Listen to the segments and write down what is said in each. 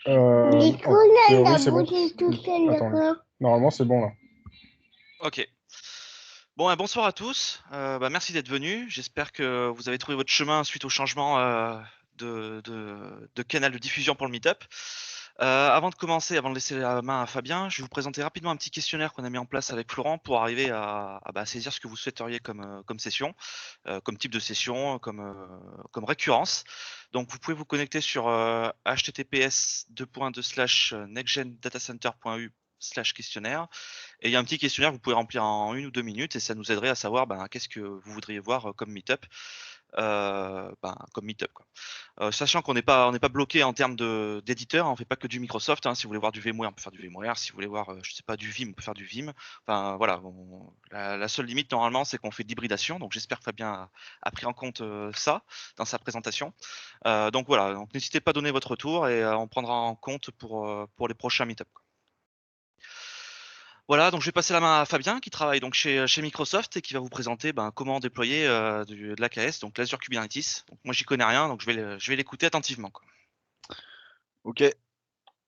Nico, En là, il théorie, a c'est bon. bougé tout seul, Attends, d'accord. normalement, c'est bon là. Ok. Bon, bonsoir à tous. Merci d'être venus. J'espère que vous avez trouvé votre chemin suite au changement de canal de diffusion pour le Meetup. Avant de commencer, avant de laisser la main à Fabien, je vais vous présenter rapidement un petit questionnaire qu'on a mis en place avec Florent pour arriver à saisir ce que vous souhaiteriez comme session, comme type de session, comme récurrence. Donc vous pouvez vous connecter sur https://nextgendatacenter.eu/questionnaire. Et il y a un petit questionnaire que vous pouvez remplir en 1 ou 2 minutes et ça nous aiderait à savoir qu'est-ce que vous voudriez voir comme meet-up, comme meet-up quoi. Sachant qu'on n'est pas bloqué en termes d'éditeur, hein, on fait pas que du Microsoft, hein. Si vous voulez voir du VMware, on peut faire du VMware. Si vous voulez voir, je sais pas, du Vim, on peut faire du Vim. Enfin voilà, la seule limite normalement, c'est qu'on fait de l'hybridation. Donc j'espère que Fabien a pris en compte ça dans sa présentation. Donc voilà, donc n'hésitez pas à donner votre retour et on prendra en compte pour les prochains meet-up. Voilà, donc je vais passer la main à Fabien qui travaille donc chez Microsoft et qui va vous présenter comment déployer de l'AKS, donc l'Azure Kubernetes. Donc moi j'y connais rien, donc je vais l'écouter attentivement, quoi. Ok.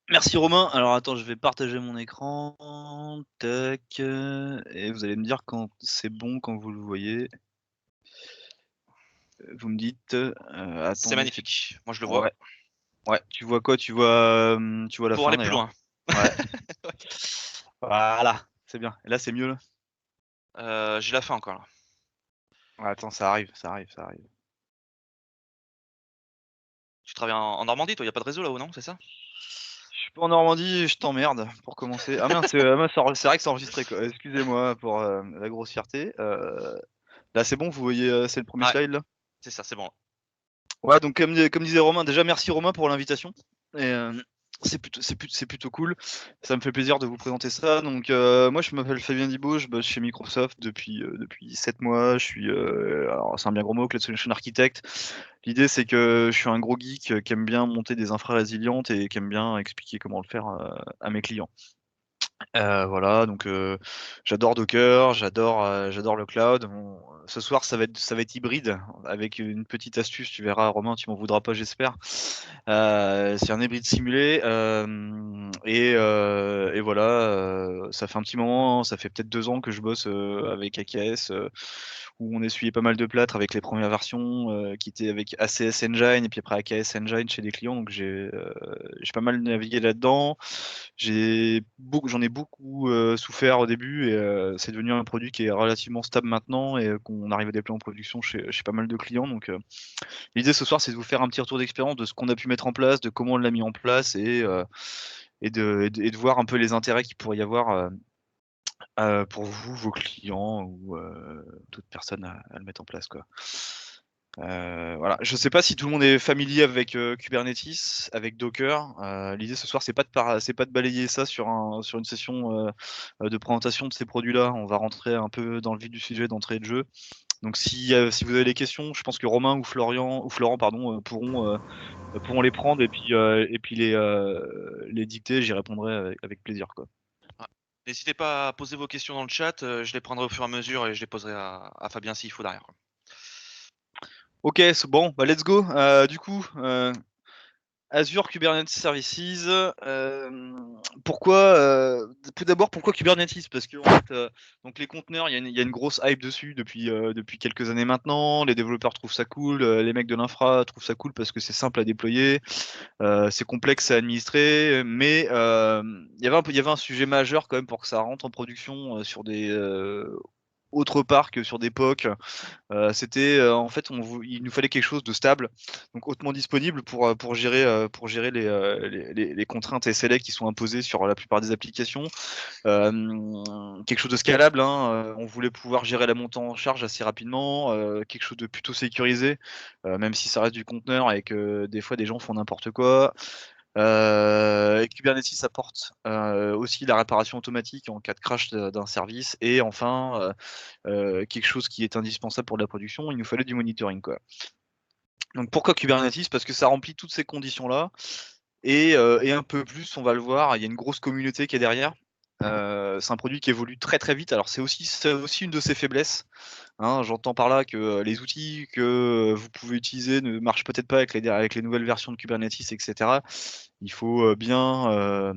Merci Romain. Alors attends, je vais partager mon écran. Tac. Et vous allez me dire quand c'est bon, quand vous le voyez. Vous me dites. C'est Attendez. magnifique. Moi je le vois. Ouais. Ouais. Tu vois quoi? Tu vois la Pour fin aller plus d'ailleurs. loin. Ouais. Voilà. C'est bien. Et là c'est mieux là. J'ai la fin encore là. Attends, ça arrive, ça arrive, ça arrive. Tu travailles en Normandie, toi, y a pas de réseau là-haut, non? C'est ça? Je suis pas en Normandie, je t'emmerde pour commencer. Ah mince, c'est vrai que c'est enregistré quoi. Excusez-moi pour la grossièreté. Là c'est bon, vous voyez, c'est le premier Ouais, slide là. c'est ça, c'est bon. Ouais, donc comme disait Romain, déjà merci Romain pour l'invitation. Et c'est plutôt cool. Ça me fait plaisir de vous présenter ça. Donc moi je m'appelle Fabien Dibaud, je bosse chez Microsoft depuis 7 mois. Je suis alors c'est un bien gros mot, Cloud Solution Architect. L'idée c'est que je suis un gros geek qui aime bien monter des infra résilientes et qui aime bien expliquer comment le faire à mes clients. Voilà, donc j'adore Docker, j'adore le cloud. Bon, ce soir, ça va être hybride avec une petite astuce. Tu verras, Romain, tu m'en voudras pas, j'espère. C'est un hybride simulé et voilà. Ça fait un petit moment, ça fait peut-être 2 ans que je bosse avec AKS, où on essuyait pas mal de plâtre avec les premières versions qui étaient avec ACS Engine et puis après AKS Engine chez des clients. Donc j'ai pas mal navigué là-dedans. J'en ai beaucoup souffert au début et c'est devenu un produit qui est relativement stable maintenant et qu'on arrive à déployer en production chez pas mal de clients. Donc l'idée ce soir c'est de vous faire un petit retour d'expérience de ce qu'on a pu mettre en place, de comment on l'a mis en place et de voir un peu les intérêts qu'il pourrait y avoir pour vous, vos clients ou d'autres personnes à le mettre en place, quoi. Voilà. Je sais pas si tout le monde est familier avec Kubernetes, avec Docker. L'idée ce soir, c'est pas de balayer ça sur une session de présentation de ces produits-là. On va rentrer un peu dans le vif du sujet d'entrée de jeu. Donc si vous avez des questions, je pense que Romain ou Florent pardon, pourront les prendre et puis les dicter. J'y répondrai avec plaisir, quoi. Ouais. N'hésitez pas à poser vos questions dans le chat, je les prendrai au fur et à mesure et je les poserai à Fabien s'il faut derrière, quoi. Ok, bon, bah let's go. Du coup, Azure Kubernetes Services. Tout d'abord, pourquoi Kubernetes? Parce que en fait, donc les conteneurs, il y a une grosse hype dessus depuis quelques années maintenant. Les développeurs trouvent ça cool, les mecs de l'infra trouvent ça cool parce que c'est simple à déployer, c'est complexe à administrer, mais il y avait un sujet majeur quand même pour que ça rentre en production sur des autre part que sur des POC. C'était en fait, il nous fallait quelque chose de stable, donc hautement disponible pour gérer les contraintes SLA qui sont imposées sur la plupart des applications. Quelque chose de scalable, hein, on voulait pouvoir gérer la montée en charge assez rapidement, quelque chose de plutôt sécurisé, même si ça reste du conteneur et que des fois des gens font n'importe quoi. Et Kubernetes apporte aussi la réparation automatique en cas de crash d'un service et enfin quelque chose qui est indispensable pour la production, il nous fallait du monitoring, quoi. Donc pourquoi Kubernetes? Parce que ça remplit toutes ces conditions-là et un peu plus, on va le voir, il y a une grosse communauté qui est derrière. C'est un produit qui évolue très, très vite. Alors c'est aussi une de ses faiblesses, hein. J'entends par là que les outils que vous pouvez utiliser ne marchent peut-être pas avec les nouvelles versions de Kubernetes et cetera. Il faut, bien,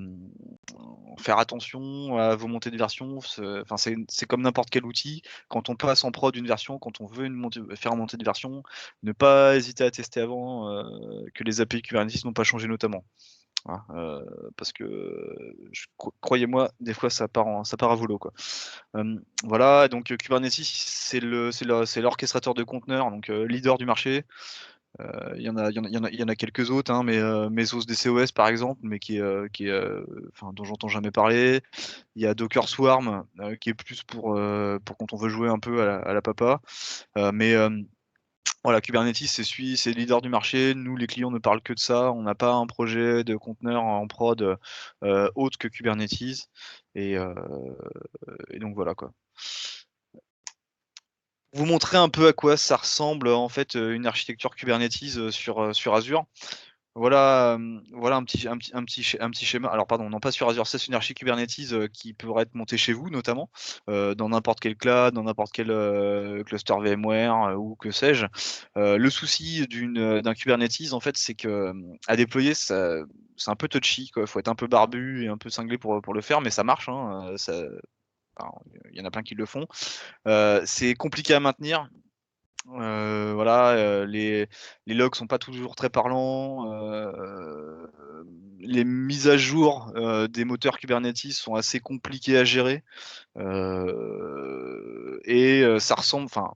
faire attention à vos montées de version. Enfin, c'est comme n'importe quel outil. Quand on passe en prod une version, quand on veut faire une montée de version, ne pas hésiter à tester avant, que les API Kubernetes n'ont pas changé notamment. Hein, parce que croyez-moi, des fois ça part à volo, quoi. Voilà, donc Kubernetes, c'est l'orchestrateur de conteneurs, donc leader du marché. Il y en a quelques autres, hein, mais Mesos DCOS par exemple, mais enfin, dont j'entends jamais parler. Il y a Docker Swarm, qui est plus pour quand on veut jouer un peu à la papa. Mais voilà, Kubernetes, c'est le leader du marché. Nous, les clients ne parlent que de ça. On n'a pas un projet de conteneur en prod autre que Kubernetes. Et, euh, et donc voilà, quoi. Vous montrer un peu à quoi ça ressemble en fait une architecture Kubernetes sur Azure. Voilà un petit schéma. Alors pardon, non pas sur Azure, ça c'est une archi Kubernetes qui pourrait être montée chez vous notamment, dans n'importe quel cloud, dans n'importe quel cluster VMware ou que sais-je. Le souci d'un Kubernetes en fait, c'est que à déployer, c'est un peu touchy, quoi. Faut être un peu barbu et un peu cinglé pour le faire, mais ça marche, hein, enfin, il y en a plein qui le font. C'est compliqué à maintenir. Voilà, les logs sont pas toujours très parlants. Les mises à jour des moteurs Kubernetes sont assez compliquées à gérer. Ça ressemble, enfin,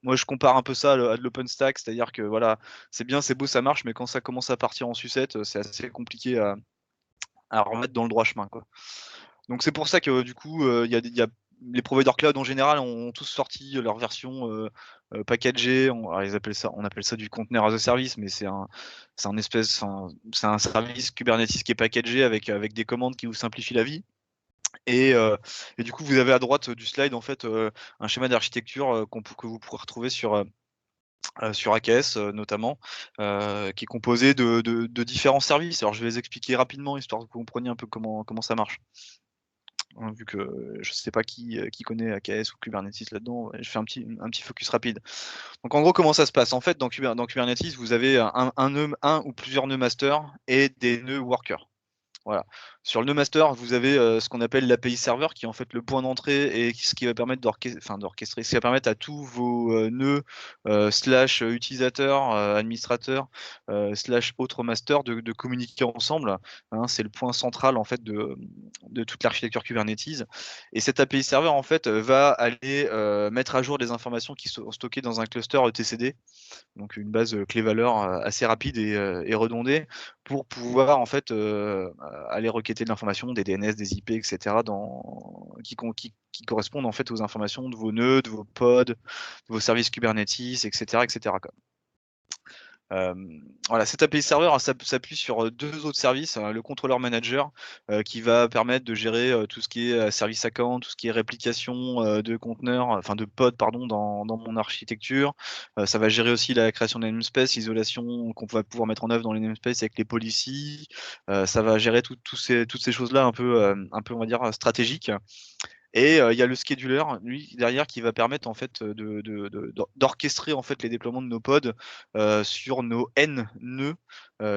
moi je compare un peu ça à de l'OpenStack, c'est-à-dire que voilà, c'est bien, c'est beau, ça marche, mais quand ça commence à partir en sucette, c'est assez compliqué à remettre dans le droit chemin, quoi. Donc c'est pour ça que du coup, il y a les providers cloud en général ont tous sorti leur version packagée. On appelle ça du container as a service, mais c'est un service Kubernetes qui est packagé avec des commandes qui vous simplifient la vie. Et, euh, et du coup, vous avez à droite du slide en fait un schéma d'architecture que vous pourrez retrouver sur AKS notamment, qui est composé de différents services. Alors je vais les expliquer rapidement histoire que vous compreniez un peu comment ça marche. Hein, vu que je sais pas qui connaît AKS ou Kubernetes là-dedans, je fais un petit focus rapide. Donc en gros, comment ça se passe? En fait, dans Kubernetes, vous avez un ou plusieurs nœuds master et des nœuds workers. Voilà. Sur le nœud master, vous avez ce qu'on appelle l'API serveur, qui est en fait le point d'entrée et ce qui va permettre d'orchestrer, ce qui va permettre à tous vos nœuds slash utilisateurs, administrateurs, slash autres masters de communiquer ensemble. Hein, c'est le point central en fait de toute l'architecture Kubernetes. Et cet API serveur en fait va aller mettre à jour des informations qui sont stockées dans un cluster etcd, donc une base clé-valeur assez rapide et redondée, pour pouvoir en fait aller requêter de l'information, des DNS, des IP, etc., qui correspondent en fait aux informations de vos nœuds, de vos pods, de vos services Kubernetes, etc., quoi. Voilà, cet API serveur s'appuie sur deux autres services, le controller manager qui va permettre de gérer tout ce qui est service account, tout ce qui est réplication de conteneurs, enfin de pods pardon, dans mon architecture. Ça va gérer aussi la création des namespaces, l'isolation qu'on va pouvoir mettre en œuvre dans les namespaces avec les policies. Ça va gérer toutes ces choses-là un peu on va dire stratégiques. Et il y a le scheduler, lui, derrière, qui va permettre en fait d'orchestrer en fait les déploiements de nos pods sur nos N nœuds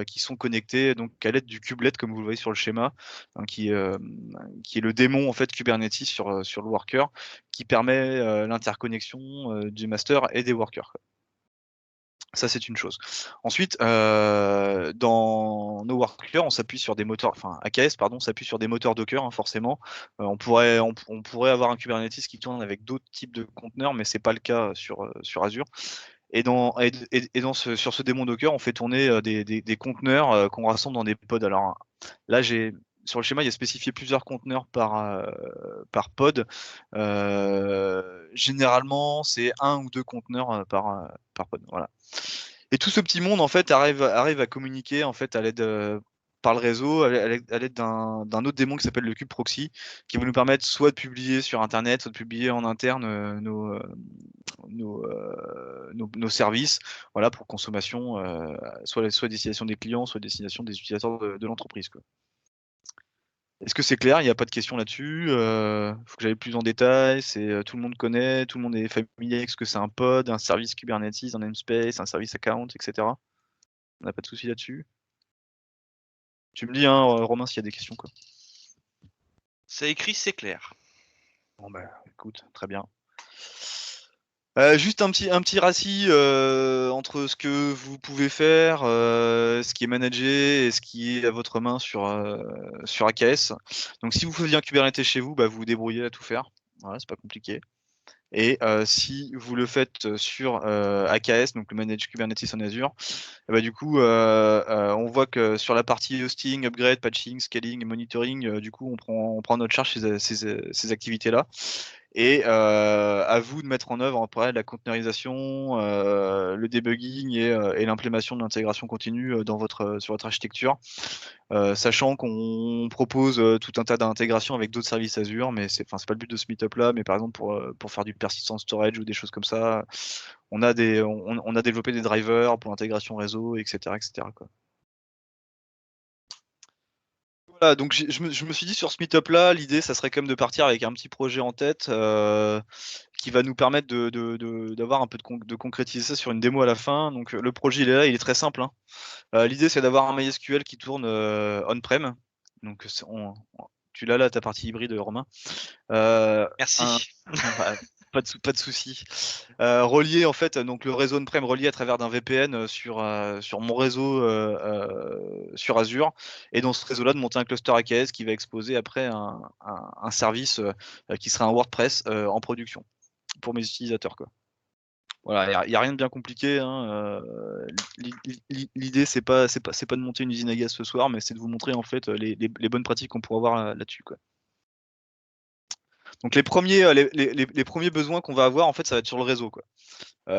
qui sont connectés donc à l'aide du kubelet, comme vous le voyez sur le schéma, hein, qui est le démon en fait Kubernetes sur le worker, qui permet l'interconnexion du master et des workers. Ça, c'est une chose. Ensuite, dans nos workers, on s'appuie sur des moteurs, enfin AKS, pardon, s'appuie sur des moteurs Docker, hein, forcément. On pourrait avoir un Kubernetes qui tourne avec d'autres types de conteneurs, mais c'est pas le cas sur Azure. Sur ce démon Docker, on fait tourner des conteneurs qu'on rassemble dans des pods. Alors là, sur le schéma, il y a spécifié plusieurs conteneurs par pod. Généralement, c'est un ou deux conteneurs par pod. Voilà. Et tout ce petit monde en fait arrive à communiquer en fait à l'aide par le réseau, à l'aide d'un autre démon qui s'appelle le kube proxy, qui va nous permettre soit de publier sur internet, soit de publier en interne nos services, voilà, pour consommation, soit destination des clients, soit destination des utilisateurs de l'entreprise, quoi. Est-ce que c'est clair? Il n'y a pas de question là-dessus? Faut que j'aille plus en détail. C'est, tout le monde connaît, tout le monde est familier avec ce que c'est un pod, un service Kubernetes, un namespace, un service account, et cetera? On n'a pas de souci là-dessus? Tu me dis, hein, Romain, s'il y a des questions, quoi. C'est écrit, c'est clair. Bon, bah, écoute, très bien. Juste un petit racis entre ce que vous pouvez faire, ce qui est managé et ce qui est à votre main sur AKS. Donc si vous faisiez un Kubernetes chez vous, bah, vous vous débrouillez à tout faire. Voilà, c'est pas compliqué. Et si vous le faites sur AKS, donc le Managed Kubernetes en Azure, et bah, du coup, on voit que sur la partie hosting, upgrade, patching, scaling et monitoring, du coup, on prend notre charge ces activités-là. Et à vous de mettre en œuvre après la containerisation, le debugging et l'implémentation de l'intégration continue sur votre architecture. Sachant qu'on propose tout un tas d'intégrations avec d'autres services Azure, mais c'est pas le but de ce meetup là, mais par exemple pour faire du persistent storage ou des choses comme ça, on a développé des drivers pour l'intégration réseau, etc., etc., quoi. Voilà, donc je me suis dit sur ce meetup là, l'idée ça serait quand même de partir avec un petit projet en tête qui va nous permettre d'avoir un peu de concrétiser ça sur une démo à la fin. Donc le projet il est là, il est très simple, hein. L'idée c'est d'avoir un MySQL qui tourne on-prem. Donc tu l'as là ta partie hybride, Romain. Un, Merci. bah, pas de souci. Relié en fait, donc le réseau on-prem relié à travers d'un VPN sur mon réseau sur Azure, et dans ce réseau-là de monter un cluster AKS qui va exposer après un service qui sera un WordPress en production pour mes utilisateurs, quoi. Voilà, il y a rien de bien compliqué, hein. L'idée c'est pas de monter une usine à gaz ce soir, mais c'est de vous montrer en fait les bonnes pratiques qu'on pourra avoir là-dessus, quoi. Donc les premiers besoins qu'on va avoir en fait, ça va être sur le réseau, quoi.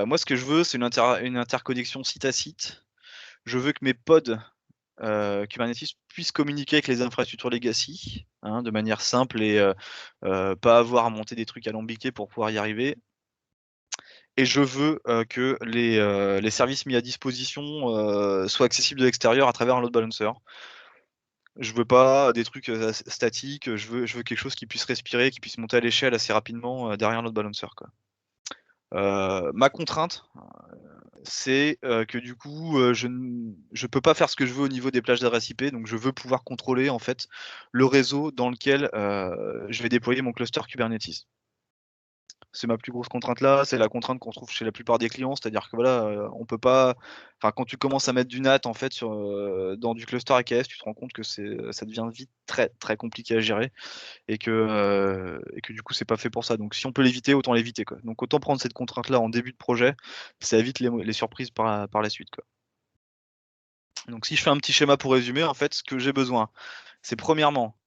Moi ce que je veux, c'est une interconnexion site à site. Je veux que mes pods Kubernetes puissent communiquer avec les infrastructures legacy, hein, de manière simple et pas avoir à monter des trucs alambiqués pour pouvoir y arriver. Et je veux que les services mis à disposition soient accessibles de l'extérieur à travers un load balancer. Je veux pas des trucs statiques, je veux quelque chose qui puisse respirer, qui puisse monter à l'échelle assez rapidement derrière un load balancer, quoi. Ma contrainte, c'est que du coup, je peux pas faire ce que je veux au niveau des plages d'adresse IP, donc je veux pouvoir contrôler en fait le réseau dans lequel je vais déployer mon cluster Kubernetes. C'est ma plus grosse contrainte là, c'est la contrainte qu'on trouve chez la plupart des clients, c'est-à-dire que voilà, on peut pas, enfin quand tu commences à mettre du NAT en fait dans du cluster AKS, tu te rends compte que ça devient vite très, très compliqué à gérer et que du coup c'est pas fait pour ça. Donc si on peut l'éviter, autant l'éviter, quoi. Donc autant prendre cette contrainte là en début de projet, ça évite les surprises par la suite, quoi. Donc si je fais un petit schéma pour résumer, en fait, ce que j'ai besoin, c'est premièrement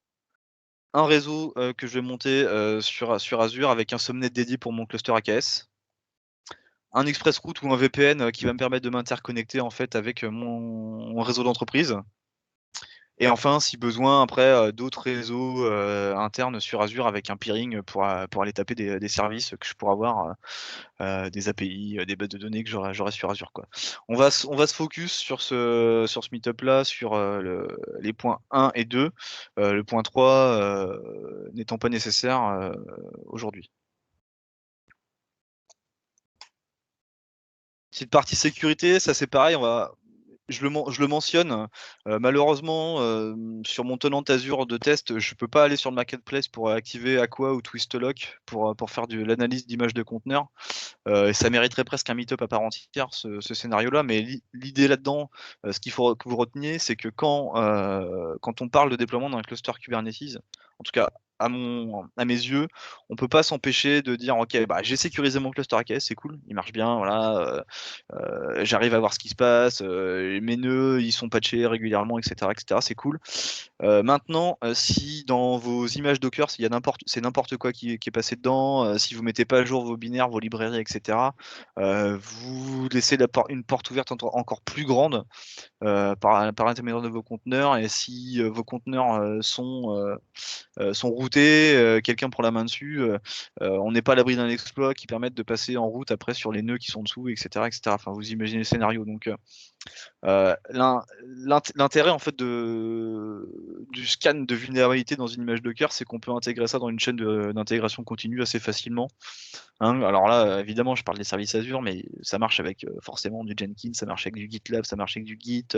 un réseau que je vais monter sur Azure avec un subnet dédié pour mon cluster AKS. Un express route ou un VPN qui va me permettre de m'interconnecter en fait avec mon réseau d'entreprise. Et enfin, si besoin, après d'autres réseaux internes sur Azure avec un peering pour aller taper des services que je pourrais avoir, des API, des bases de données que j'aurai sur Azure, quoi. On va se focus sur ce meetup là, sur les points 1 et 2, le point 3 n'étant pas nécessaire aujourd'hui. Petite partie sécurité, ça c'est pareil, je le mentionne, malheureusement, sur mon tenant Azure de test, je peux pas aller sur le marketplace pour activer Aqua ou Twistlock pour faire de l'analyse d'images de conteneurs. Et ça mériterait presque un meet-up à part entière, ce scénario-là, mais l'idée là-dedans, ce qu'il faut que vous reteniez, c'est que quand on parle de déploiement d'un cluster Kubernetes, en tout cas à mes yeux, on peut pas s'empêcher de dire ok, bah, j'ai sécurisé mon cluster AKS, c'est cool, il marche bien, voilà, j'arrive à voir ce qui se passe, mes nœuds ils sont patchés régulièrement, etc., etc., c'est cool. Maintenant, si dans vos images Docker, c'est n'importe quoi qui est passé dedans, si vous mettez pas à jour vos binaires, vos librairies, etc., vous laissez une porte ouverte encore plus grande par l'intermédiaire de vos conteneurs. Et si vos conteneurs sont côté, quelqu'un prend la main dessus, on n'est pas à l'abri d'un exploit qui permette de passer en route après sur les nœuds qui sont dessous, etc., etc. Enfin, vous imaginez le scénario. Donc, l'intérêt en fait du scan de vulnérabilité dans une image Docker, c'est qu'on peut intégrer ça dans une chaîne d'intégration continue assez facilement. Hein, alors là, évidemment, je parle des services Azure, mais ça marche avec forcément du Jenkins, ça marche avec du GitLab, ça marche avec du Git,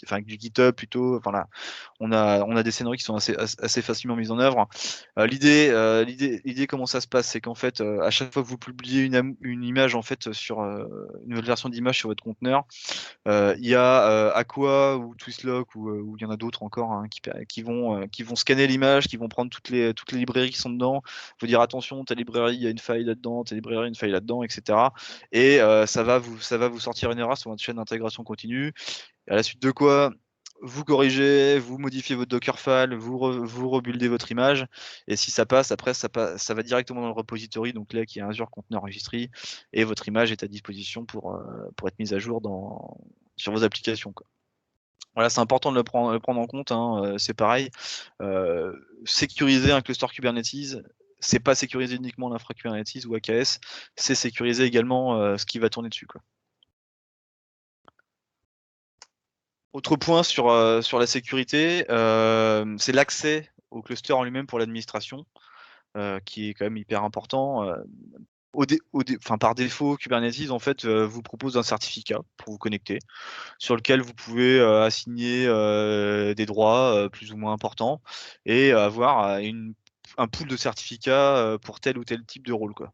avec du GitHub plutôt. Enfin là, on a des scénarios qui sont assez facilement mis en œuvre. L'idée, comment ça se passe, c'est qu'en fait, à chaque fois que vous publiez une image en fait sur une nouvelle version d'image sur votre conteneur, il y a Aqua ou Twistlock ou il y en a d'autres encore hein, qui vont scanner l'image, qui vont prendre toutes les librairies qui sont dedans, vous dire attention, ta librairie, il y a une faille là-dedans, ta librairie, une faille là-dedans, etc. Et ça va vous sortir une erreur sur votre chaîne d'intégration continue. Et à la suite de quoi, vous corrigez, vous modifiez votre Dockerfile, vous rebuildez votre image, et si ça passe, après ça va directement dans le repository, donc là qui est Azure Container Registry, et votre image est à disposition pour être mise à jour sur vos applications, quoi. Voilà, c'est important de le prendre en compte, hein, c'est pareil. Sécuriser un cluster Kubernetes, c'est pas sécuriser uniquement l'infra Kubernetes ou AKS, c'est sécuriser également ce qui va tourner dessus, quoi. Autre point sur la sécurité, c'est l'accès au cluster en lui-même pour l'administration, qui est quand même hyper important. Par défaut, Kubernetes en fait vous propose un certificat pour vous connecter, sur lequel vous pouvez assigner des droits plus ou moins importants et avoir un pool de certificats pour tel ou tel type de rôle, quoi.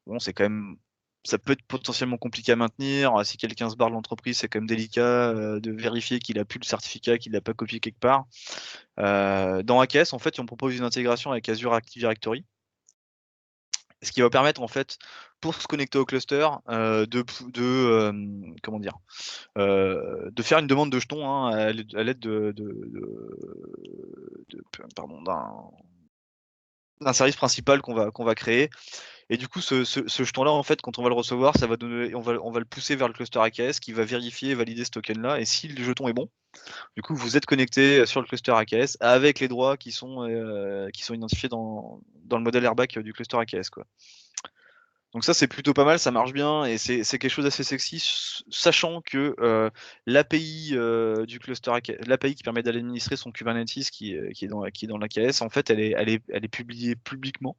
Bon, c'est quand même, ça peut être potentiellement compliqué à maintenir. Si quelqu'un se barre de l'entreprise, c'est quand même délicat de vérifier qu'il a plus le certificat, qu'il l'a pas copié quelque part. Dans AKS, en fait, on propose une intégration avec Azure Active Directory, ce qui va permettre en fait, pour se connecter au cluster, comment dire, de faire une demande de jetons hein, à l'aide pardon, d'un service principal qu'on va créer. Et du coup, ce jeton-là, en fait, quand on va le recevoir, ça va donner, on va le pousser vers le cluster AKS qui va vérifier et valider ce token-là. Et si le jeton est bon, du coup, vous êtes connecté sur le cluster AKS avec les droits qui sont identifiés dans le modèle airbag du cluster AKS, quoi. Donc ça, c'est plutôt pas mal, ça marche bien et c'est quelque chose d'assez sexy, sachant que l'API du cluster l'API qui permet d'administrer son Kubernetes qui est dans l'AKS, en fait, elle est publiée publiquement.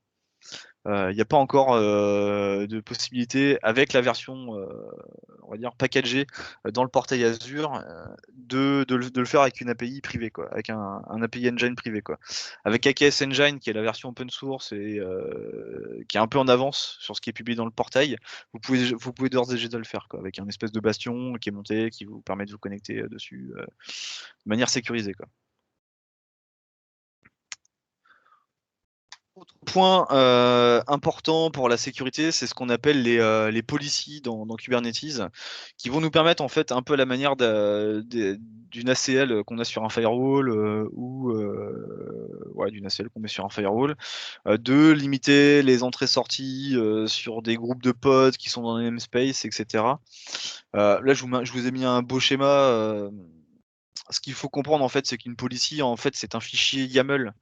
Il n'y a pas encore de possibilité avec la version, on va dire, packagée dans le portail Azure, de le faire avec une API privée, quoi, avec un API Engine privé, quoi. Avec AKS Engine, qui est la version open source et qui est un peu en avance sur ce qui est publié dans le portail, vous pouvez d'ores et déjà le faire, quoi, avec un espèce de bastion qui est monté, qui vous permet de vous connecter dessus de manière sécurisée, quoi. Autre point important pour la sécurité, c'est ce qu'on appelle les policies dans Kubernetes, qui vont nous permettre en fait un peu à la manière d'une ACL qu'on a sur un firewall ou d'une ACL qu'on met sur un firewall, de limiter les entrées-sorties sur des groupes de pods qui sont dans les namespace, etc. Là, je vous ai mis un beau schéma. Ce qu'il faut comprendre en fait, c'est qu'une policy, en fait, c'est un fichier YAML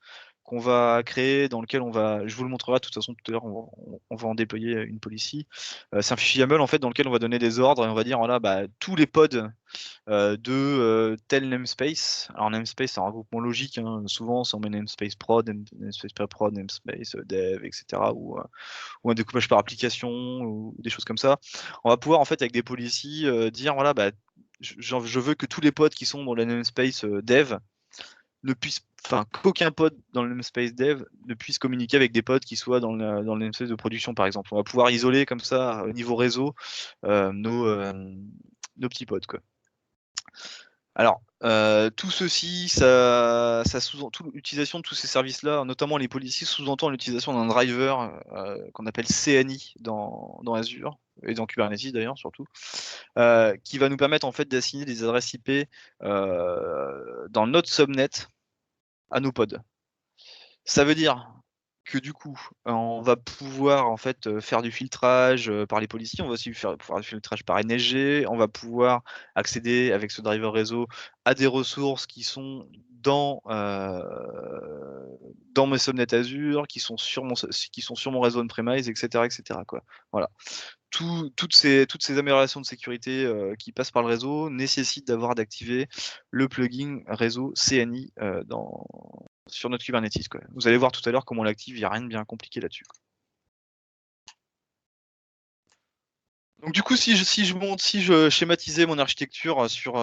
qu'on va créer, dans lequel je vous le montrerai de toute façon tout à l'heure, on va en déployer une policy. C'est un fichier YAML en fait dans lequel on va donner des ordres et on va dire voilà tous les pods de tel namespace. Alors namespace c'est un regroupement logique, hein. Souvent on met namespace prod, namespace prod, namespace dev, etc. Ou un découpage par application ou des choses comme ça. On va pouvoir en fait avec des policies dire voilà je veux que tous les pods qui sont dans le namespace dev ne puisse, qu'aucun pod dans le namespace dev ne puisse communiquer avec des pods qui soient dans le namespace de production, par exemple. On va pouvoir isoler comme ça, au niveau réseau, nos petits pods, quoi. Alors, tout ceci, l'utilisation de tous ces services-là, notamment les policies, sous-entend l'utilisation d'un driver qu'on appelle CNI dans Azure et dans Kubernetes d'ailleurs surtout, qui va nous permettre en fait d'assigner des adresses IP dans notre subnet à nos pods. Ça veut dire que du coup, on va pouvoir en fait faire du filtrage par les policiers, on va aussi pouvoir du filtrage par NSG, on va pouvoir accéder avec ce driver réseau à des ressources qui sont dans mes subnets Azure, qui sont sur mon réseau on-premise, etc., etc., quoi. Voilà. Toutes ces améliorations de sécurité qui passent par le réseau nécessitent d'activer le plugin réseau CNI sur notre Kubernetes, quoi. Vous allez voir tout à l'heure comment on l'active, il n'y a rien de bien compliqué là-dessus. Donc du coup, si je schématisais mon architecture sur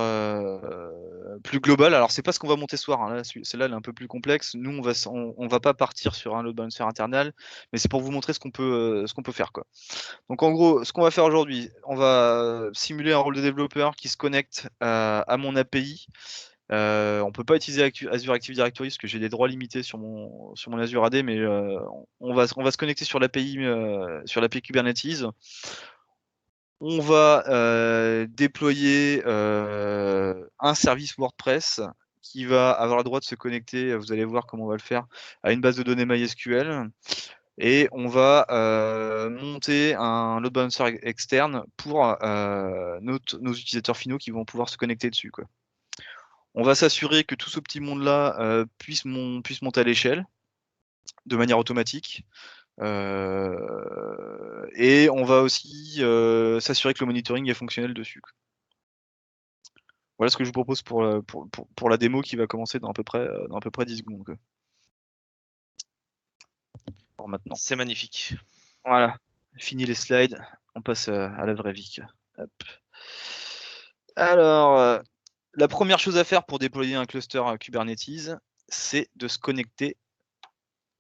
plus global, alors c'est pas ce qu'on va monter ce soir, hein, là, celle-là elle est un peu plus complexe. Nous, on va pas partir sur un load balancer internal, mais c'est pour vous montrer ce qu'on peut faire, quoi. Donc en gros, ce qu'on va faire aujourd'hui, on va simuler un rôle de développeur qui se connecte à mon API. On peut pas utiliser Azure Active Directory parce que j'ai des droits limités sur mon Azure AD, mais on va se connecter sur l'API Kubernetes. On va déployer un service WordPress qui va avoir le droit de se connecter, vous allez voir comment on va le faire, à une base de données MySQL. Et on va monter un load balancer externe pour nos utilisateurs finaux qui vont pouvoir se connecter dessus, quoi. On va s'assurer que tout ce petit monde-là puisse monter à l'échelle de manière automatique. Et on va aussi s'assurer que le monitoring est fonctionnel dessus, quoi. Voilà ce que je vous propose pour la démo qui va commencer dans à peu près 10 secondes, quoi. Alors maintenant. C'est magnifique. Voilà, fini les slides, on passe à la vraie vie. Hop. Alors, la première chose à faire pour déployer un cluster Kubernetes, c'est de se connecter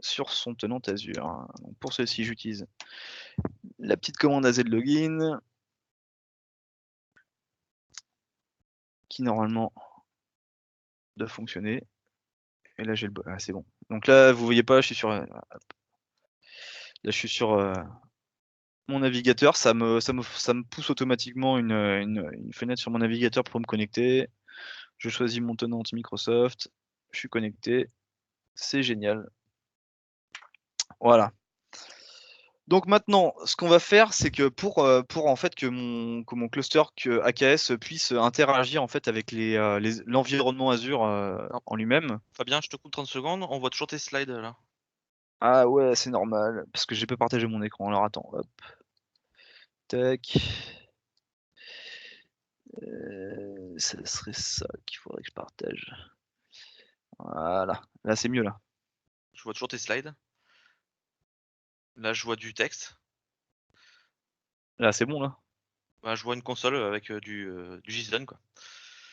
sur son tenant Azure. Donc pour ceci, j'utilise la petite commande azlogin qui normalement doit fonctionner. Et là, j'ai le ah, c'est bon. Donc là, vous voyez pas, je suis sur mon navigateur, ça me pousse automatiquement une fenêtre sur mon navigateur pour me connecter. Je choisis mon tenant Microsoft, je suis connecté, c'est génial. Voilà. Donc maintenant, ce qu'on va faire, c'est que pour en fait que mon cluster AKS puisse interagir en fait avec l'environnement Azure en lui-même. Fabien, je te coupe 30 secondes, on voit toujours tes slides là. Ah ouais, c'est normal, parce que j'ai pas partagé mon écran. Alors attends, hop. Tac. Ça serait ça qu'il faudrait que je partage. Voilà. Là, c'est mieux là. Je vois toujours tes slides. Là, je vois du texte. Là, c'est bon là. Bah, je vois une console avec du JSON, quoi.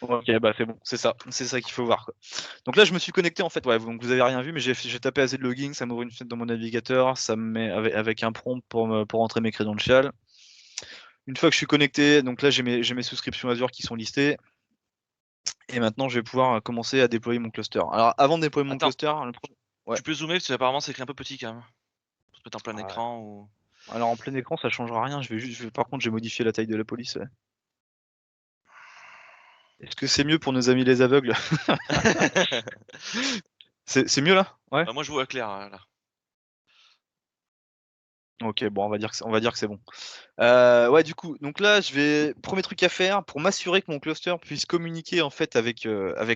Ok, bah c'est bon, c'est ça qu'il faut voir, quoi. Donc là, je me suis connecté en fait, ouais, donc vous avez rien vu, mais j'ai tapé azlogin, ça m'ouvre une fenêtre dans mon navigateur, ça me met avec un prompt pour entrer mes credentials. Une fois que je suis connecté, donc là j'ai mes souscriptions Azure qui sont listées. Et maintenant, je vais pouvoir commencer à déployer mon cluster. Alors, avant de déployer mon Attends, cluster, ouais. tu peux zoomer parce que apparemment c'est écrit un peu petit quand même. Pour se mettre en plein Ouais. écran ou. Alors en plein écran, ça changera rien. Par contre, j'ai modifié la taille de la police. Ouais. Est-ce que c'est mieux pour nos amis les aveugles? C'est mieux là? Ouais. Moi je vois clair là. Ok, bon, on va dire que c'est bon. Ouais, du coup, donc là, premier truc à faire pour m'assurer que mon cluster puisse communiquer en fait avec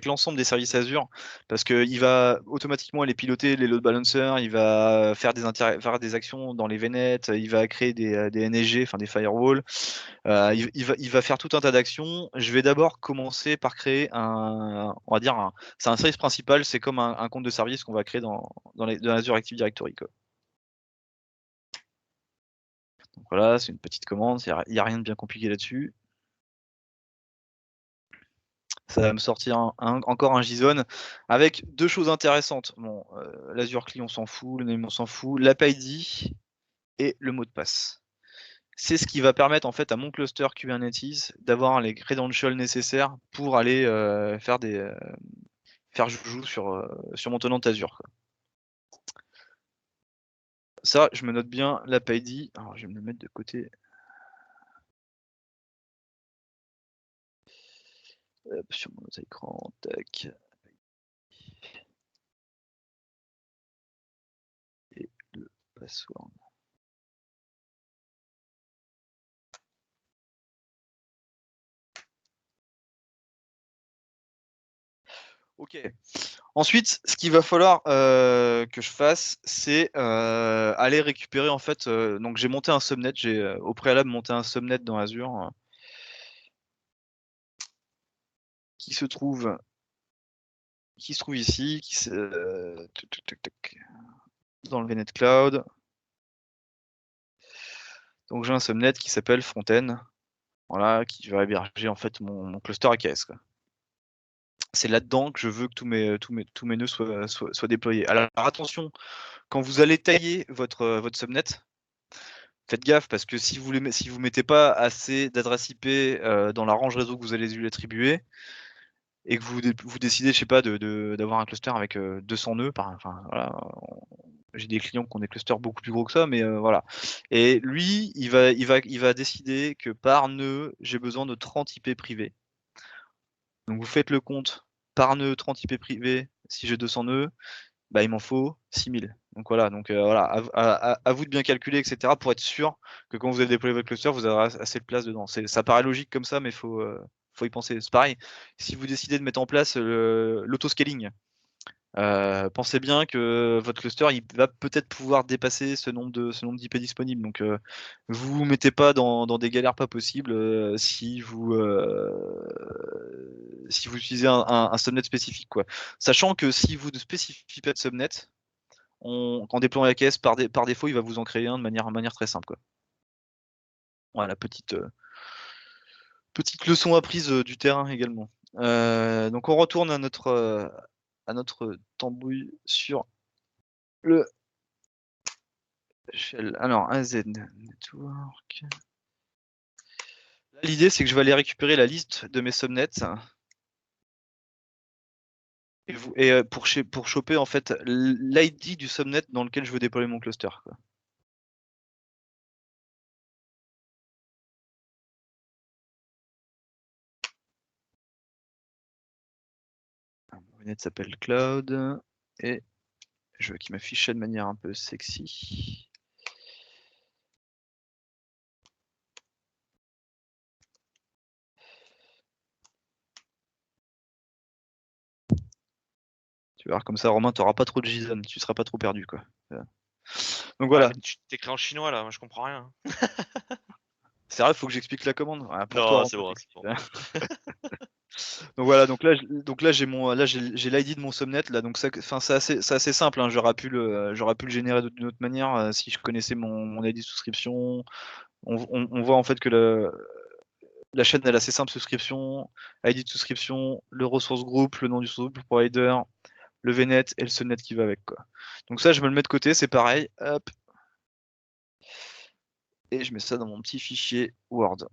l'ensemble des services Azure, parce que il va automatiquement aller piloter les load balancers, il va faire des actions dans les VNet, il va créer des NSG, enfin des firewalls, il va faire tout un tas d'actions. Je vais d'abord commencer par créer on va dire c'est un service principal, c'est comme un compte de service qu'on va créer dans Azure Active Directory, quoi. Donc voilà, c'est une petite commande, il n'y a rien de bien compliqué là-dessus. Ça va me sortir encore un JSON avec deux choses intéressantes. Bon, l'Azure Client on s'en fout, le name on s'en fout, l'API et le mot de passe. C'est ce qui va permettre en fait à mon cluster Kubernetes d'avoir les credentials nécessaires pour aller faire joujou sur mon tenant Azure, quoi. Ça, je me note bien l'API. Alors, je vais me le mettre de côté. Hop, sur mon autre écran, tac. Et le password. Ok. Ensuite, ce qu'il va falloir que je fasse, c'est aller récupérer en fait. Donc j'ai monté un subnet, j'ai au préalable monté un subnet dans Azure qui se trouve ici, dans le VNet Cloud. Donc j'ai un subnet qui s'appelle Fontaine, voilà, qui va héberger en fait mon cluster AKS, quoi. C'est là-dedans que je veux que tous mes nœuds soient déployés. Alors attention, quand vous allez tailler votre subnet, faites gaffe parce que si vous mettez pas assez d'adresses IP dans la range réseau que vous allez lui attribuer et que vous décidez, je sais pas, d'avoir un cluster avec 200 nœuds, enfin voilà, j'ai des clients qui ont des clusters beaucoup plus gros que ça, mais voilà. Et lui, il va décider que par nœud, j'ai besoin de 30 IP privés. Donc vous faites le compte par nœud 30 IP privés, si j'ai 200 nœuds, bah, il m'en faut 6000. Donc voilà, voilà, à vous de bien calculer, etc. pour être sûr que quand vous allez déployer votre cluster, vous aurez assez de place dedans. Ça paraît logique comme ça, mais faut y penser. C'est pareil, si vous décidez de mettre en place l'autoscaling, pensez bien que votre cluster, il va peut-être pouvoir dépasser ce nombre d'IP disponibles. Donc, vous vous mettez pas dans des galères pas possibles si vous utilisez un subnet spécifique, quoi. Sachant que si vous ne spécifiez pas de subnet, en déployant la caisse par défaut, il va vous en créer un de manière très simple, quoi. Voilà, petite leçon apprise du terrain également. Donc on retourne à notre tambouille sur le shell. Alors, AZ Network. L'idée, c'est que je vais aller récupérer la liste de mes subnets et pour choper en fait l'ID du subnet dans lequel je veux déployer mon cluster, quoi. Mon VNet s'appelle Cloud et je veux qu'il m'affiche de manière un peu sexy. Tu vas voir comme ça, Romain, tu n'auras pas trop de JSON, tu seras pas trop perdu, quoi. Donc voilà. Ouais, mais tu t'écris en chinois là, moi je comprends rien. C'est vrai, il faut que j'explique la commande. Ah, pour toi, Non, Romain, c'est bon, c'est j'explique. bon. Donc voilà, donc là j'ai l'ID de mon subnet là, donc c'est assez simple, hein. J'aurais pu le générer d'une autre manière si je connaissais mon ID de souscription. On voit en fait que la chaîne elle a assez simple: souscription, ID de souscription, le resource group, le nom du source group provider, le VNet et le subnet qui va avec, quoi. Donc ça je me le mets de côté, c'est pareil, hop, et je mets ça dans mon petit fichier Word.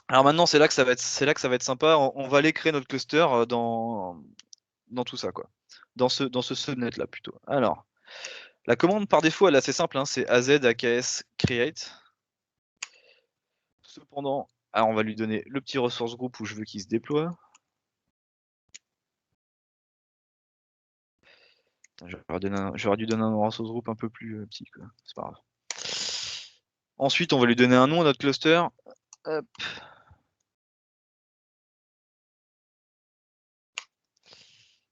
Alors maintenant c'est là que ça va être sympa. On va aller créer notre cluster dans tout ça, quoi. Dans ce subnet là plutôt. Alors, la commande par défaut elle est assez simple, hein, c'est az aks create. Cependant, alors on va lui donner le petit resource group où je veux qu'il se déploie. J'aurais dû donner un resource group un peu plus petit, quoi. C'est pas grave. Ensuite, on va lui donner un nom à notre cluster. Hop.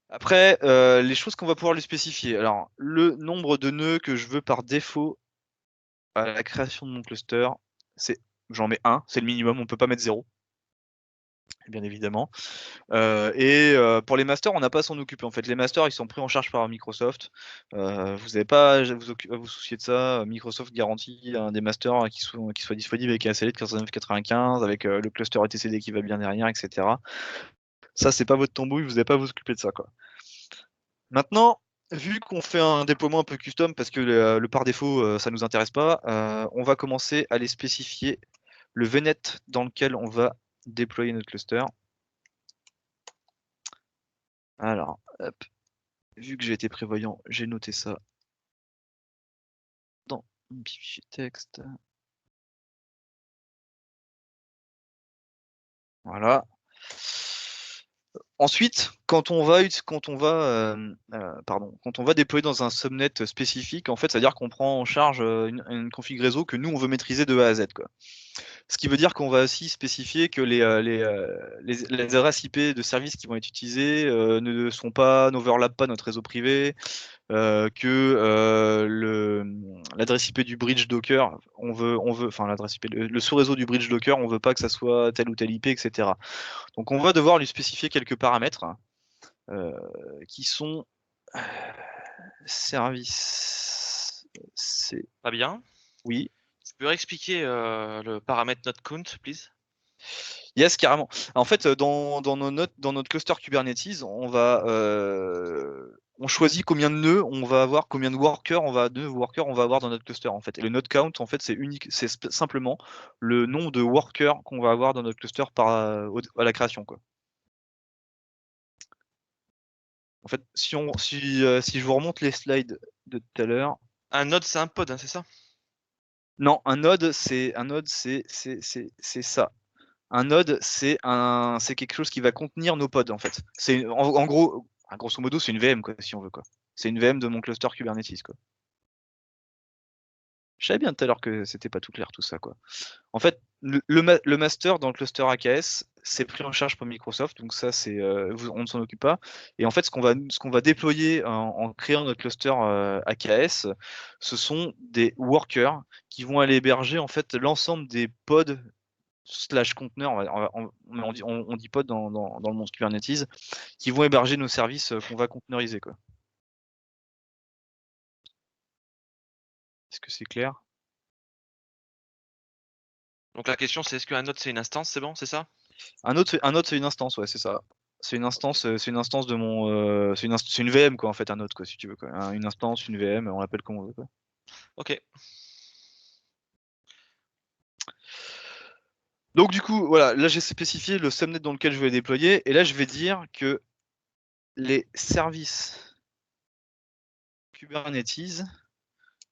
Après, les choses qu'on va pouvoir lui spécifier. Alors, le nombre de nœuds que je veux par défaut à la création de mon cluster, j'en mets 1, c'est le minimum, on peut pas mettre 0. Bien évidemment. Pour les masters, on n'a pas à s'en occuper. En fait, les masters, ils sont pris en charge par Microsoft. Vous n'avez pas à vous soucier de ça. Microsoft garantit des masters qui soient disponibles avec un SLA de 49,95, avec le cluster etcd qui va bien derrière, etc. Ça, c'est pas votre tambouille, vous n'avez pas à vous occuper de ça, quoi. Maintenant, vu qu'on fait un déploiement un peu custom, parce que le par défaut, ça nous intéresse pas, on va commencer à les spécifier le VNet dans lequel on va déployer notre cluster. Alors, hop, vu que j'ai été prévoyant, j'ai noté ça dans mon petit fichier texte. Voilà. Ensuite, quand on va déployer dans un subnet spécifique, en fait, ça veut dire qu'on prend en charge une config réseau que nous on veut maîtriser de A à Z, quoi. Ce qui veut dire qu'on va aussi spécifier que les adresses IP de services qui vont être utilisées n'overlappent pas notre réseau privé, l'adresse IP du bridge Docker, enfin l'adresse IP, le sous-réseau du bridge Docker, on veut pas que ça soit tel ou tel IP, etc. Donc on va devoir lui spécifier quelques paramètres qui sont service. C'est Pas bien. oui. Tu peux expliquer le paramètre not count, please? Yes, carrément. En fait, dans notre cluster Kubernetes, on choisit combien de nœuds on va avoir, combien de workers on va avoir dans notre cluster en fait. Et le node count, en fait, c'est simplement le nombre de workers qu'on va avoir dans notre cluster à la création, quoi. En fait, si je vous remonte les slides de tout à l'heure. Un node, c'est un pod, hein, c'est ça? Non, un node, c'est ça. Un node, c'est quelque chose qui va contenir nos pods, en fait. C'est en gros, grosso modo, c'est une VM, quoi, si on veut, quoi. C'est une VM de mon cluster Kubernetes, quoi. Je savais bien tout à l'heure que c'était pas tout clair tout ça, quoi. En fait, le master dans le cluster AKS, c'est pris en charge par Microsoft, donc ça, on ne s'en occupe pas. Et en fait, ce qu'on va déployer en créant notre cluster AKS, ce sont des workers qui vont aller héberger en fait l'ensemble des pods slash conteneurs, on dit pod dans le monde Kubernetes, qui vont héberger nos services qu'on va conteneuriser, quoi. Est-ce que c'est clair? Donc la question, c'est est-ce qu'un node, c'est une instance, c'est bon, c'est ça? Un node, c'est une instance, ouais, c'est ça. C'est une instance de mon, c'est une VM, quoi, en fait, un node, quoi, si tu veux, quoi. Une instance, une VM, on l'appelle comme on veut, quoi. Ok. Donc du coup, voilà, là j'ai spécifié le subnet dans lequel je vais déployer, et là je vais dire que les services Kubernetes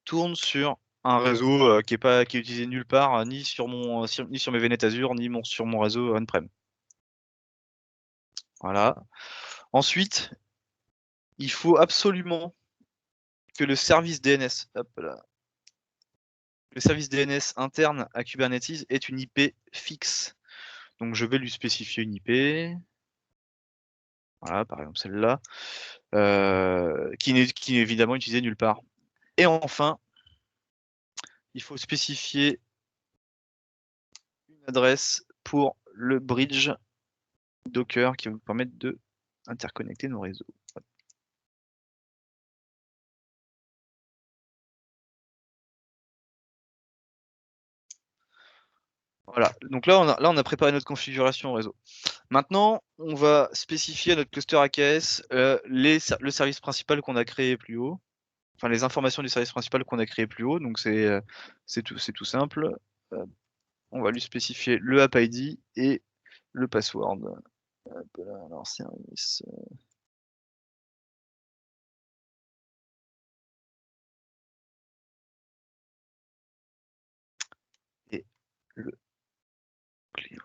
tournent sur un réseau qui est utilisé nulle part, ni sur mes VNet Azure, ni sur mon réseau on-prem. Voilà. Ensuite, il faut absolument que le service DNS, hop là, le service DNS interne à Kubernetes est une IP fixe. Donc je vais lui spécifier une IP. Voilà, par exemple celle-là, qui n'est évidemment utilisée nulle part. Et enfin, il faut spécifier une adresse pour le bridge Docker qui va vous permettre de interconnecter nos réseaux. Voilà, donc là on a préparé notre configuration réseau. Maintenant, on va spécifier à notre cluster AKS le service principal qu'on a créé plus haut, enfin les informations du service principal qu'on a créé plus haut, donc c'est tout simple. On va lui spécifier le app ID et le password. Hop là, alors service. Et le clear.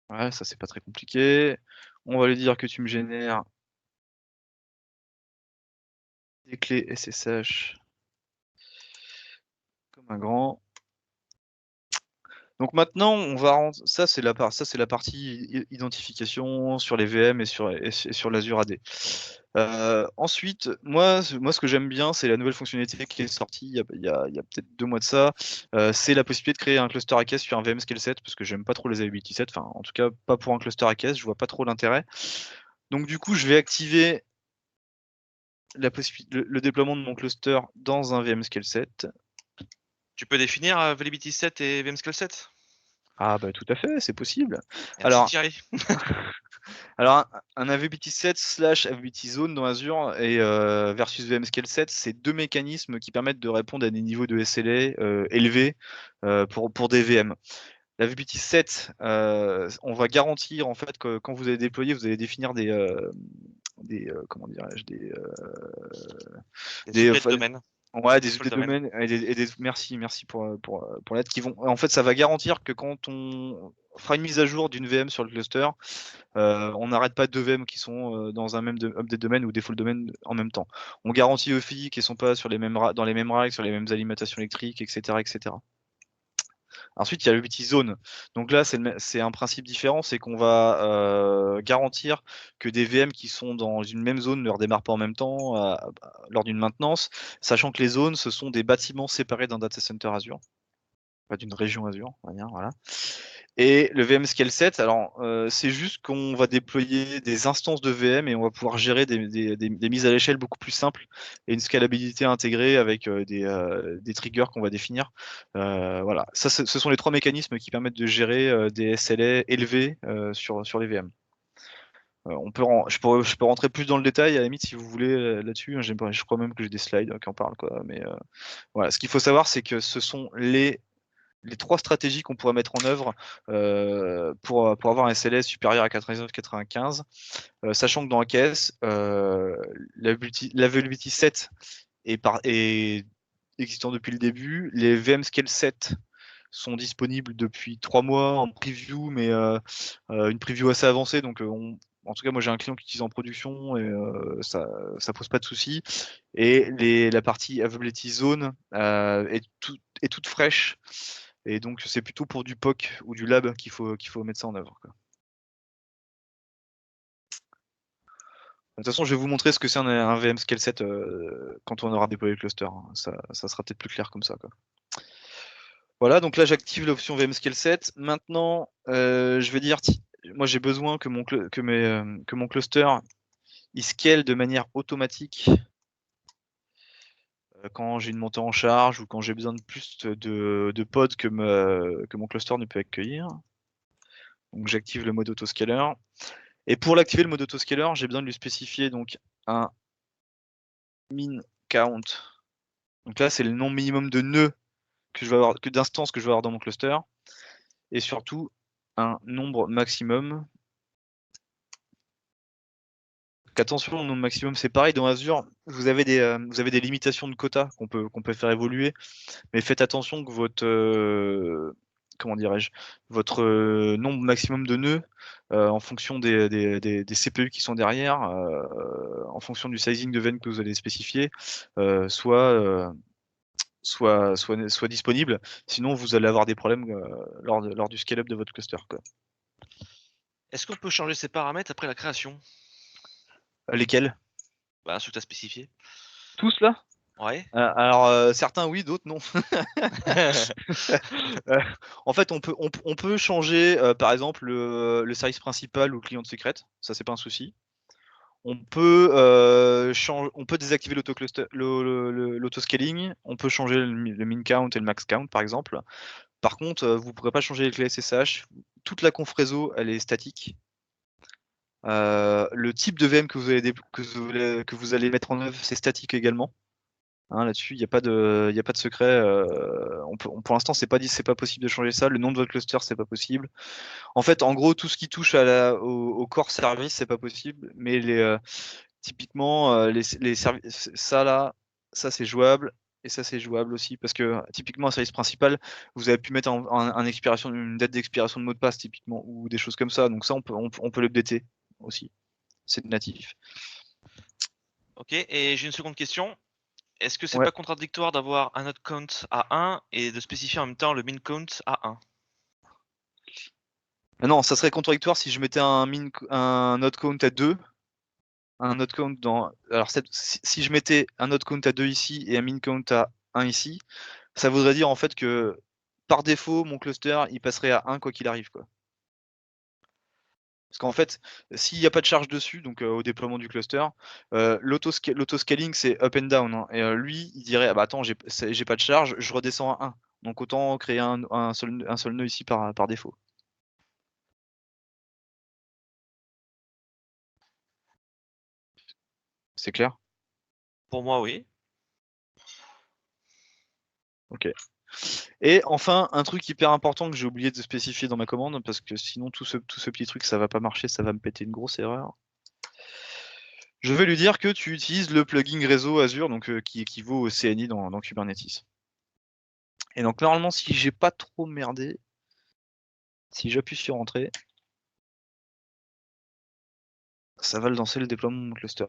Ouais, ça c'est pas très compliqué. On va lui dire que tu me génères des clés SSH comme un grand. Donc maintenant, ça c'est la partie identification sur les VM et sur l'Azure AD. Ensuite, moi ce que j'aime bien, c'est la nouvelle fonctionnalité qui est sortie il y a peut-être 2 mois de ça. C'est la possibilité de créer un cluster AKS sur un VM Scale 7 parce que j'aime pas trop les availability set. Enfin, en tout cas, pas pour un cluster AKS, je vois pas trop l'intérêt. Donc du coup, je vais activer le déploiement de mon cluster dans un VM Scale 7. Tu peux définir Availability set et vmscale set? Ah bah tout à fait, c'est possible. Merci Alors, Thierry. Alors, un availability set slash availability zone dans Azure et versus vmscale 7, c'est deux mécanismes qui permettent de répondre à des niveaux de SLA élevés pour des VM. L'availability set, on va garantir en fait que quand vous allez déployer, vous allez définir comment dirais-je, Les secrets de domaine. Ouais, des Default domaine. domaines merci pour l'aide qui vont. En fait, ça va garantir que quand on fera une mise à jour d'une VM sur le cluster, on n'arrête pas 2 VM qui sont dans un même update domaine ou default domaine en même temps. On garantit aussi qu'ils sont pas sur les mêmes dans les mêmes racks, sur les mêmes alimentations électriques, etc., etc. Ensuite, il y a le petit zone. Donc là, c'est un principe différent, c'est qu'on va garantir que des VM qui sont dans une même zone ne redémarrent pas en même temps lors d'une maintenance, sachant que les zones, ce sont des bâtiments séparés d'un data center Azure, pas d'une région Azure, on va dire, voilà. Et le VM Scale 7, alors c'est juste qu'on va déployer des instances de VM et on va pouvoir gérer des mises à l'échelle beaucoup plus simples et une scalabilité intégrée avec des triggers qu'on va définir. Voilà, ça, ce sont les 3 mécanismes qui permettent de gérer des SLA élevés sur les VM. Je peux rentrer plus dans le détail à la limite si vous voulez là-dessus. Je crois même que j'ai des slides qui en parlent, quoi. Mais voilà, ce qu'il faut savoir, c'est que ce sont les 3 stratégies qu'on pourrait mettre en œuvre pour avoir un SLS supérieur à 99-95, sachant que dans AKS, l'availability 7 est existant depuis le début. Les VM Scale 7 sont disponibles depuis 3 mois en preview, mais une preview assez avancée. Donc, en tout cas, moi j'ai un client qui utilise en production et ça pose pas de soucis. Et la partie availability zone est toute fraîche. Et donc, c'est plutôt pour du POC ou du lab qu'il faut mettre ça en œuvre, quoi. De toute façon, je vais vous montrer ce que c'est un VM Scale 7 quand on aura déployé le cluster, hein. Ça sera peut-être plus clair comme ça, quoi. Voilà, donc là, j'active l'option VM Scale 7. Maintenant, je vais dire, moi, j'ai besoin que mon cluster il scale de manière automatique quand j'ai une montée en charge ou quand j'ai besoin de plus de pods que mon cluster ne peut accueillir. Donc, j'active le mode autoscaler. Et pour l'activer, le mode autoscaler, j'ai besoin de lui spécifier donc un min count. Donc là, c'est le nombre minimum de nœuds d'instances que je vais avoir dans mon cluster. Et surtout, un nombre maximum. Donc attention, le nombre maximum, c'est pareil. Dans Azure, vous avez des limitations de quotas qu'on peut faire évoluer. Mais faites attention que comment dirais-je, votre nombre maximum de nœuds en fonction des CPU qui sont derrière, en fonction du sizing de veine que vous allez spécifier, soit disponible. Sinon, vous allez avoir des problèmes lors du scale-up de votre cluster, quoi. Est-ce qu'on peut changer ces paramètres après la création? Lesquels? Bah, ceux que tu as spécifiés. Tous là? Ouais. Alors certains oui, d'autres non. En fait, on peut changer par exemple le service principal ou le client de secret, ça c'est pas un souci. On peut désactiver l'autoscaling, on peut changer le min count et le max count par exemple. Par contre, vous pourrez pas changer les clés SSH. Toute la conf réseau, elle est statique. Le type de VM que vous allez mettre en œuvre, c'est statique également. Hein, là-dessus, il n'y a pas de secret. Pour l'instant, c'est pas possible de changer ça. Le nom de votre cluster, c'est pas possible. En fait, en gros, tout ce qui touche au core service, c'est pas possible. Mais typiquement, les services, ça c'est jouable. Et ça c'est jouable aussi parce que typiquement un service principal, vous avez pu mettre une date d'expiration de mot de passe typiquement ou des choses comme ça. Donc ça on peut l'updater aussi. C'est natif. Ok, et j'ai une seconde question. Est-ce que c'est Ouais. pas contradictoire d'avoir un node count à 1 et de spécifier en même temps le min count à 1? Ah non, ça serait contradictoire si je mettais un node count à 2. Un node count alors si je mettais un node count à 2 ici et un min count à 1 ici, ça voudrait dire en fait que par défaut mon cluster il passerait à 1 quoi qu'il arrive, quoi. Parce qu'en fait, s'il n'y a pas de charge dessus, donc au déploiement du cluster, l'autoscaling c'est up and down, hein. Et lui il dirait ah bah attends j'ai pas de charge, je redescends à 1. Donc autant créer un seul nœud ici par défaut. C'est clair? Pour moi, oui. Ok. Et enfin, un truc hyper important que j'ai oublié de spécifier dans ma commande, parce que sinon tout ce petit truc ça va pas marcher, ça va me péter une grosse erreur. Je vais lui dire que tu utilises le plugin réseau Azure, donc qui équivaut au CNI dans Kubernetes. Et donc normalement, si j'ai pas trop merdé, si j'appuie sur Entrée, ça va lancer le déploiement de mon cluster.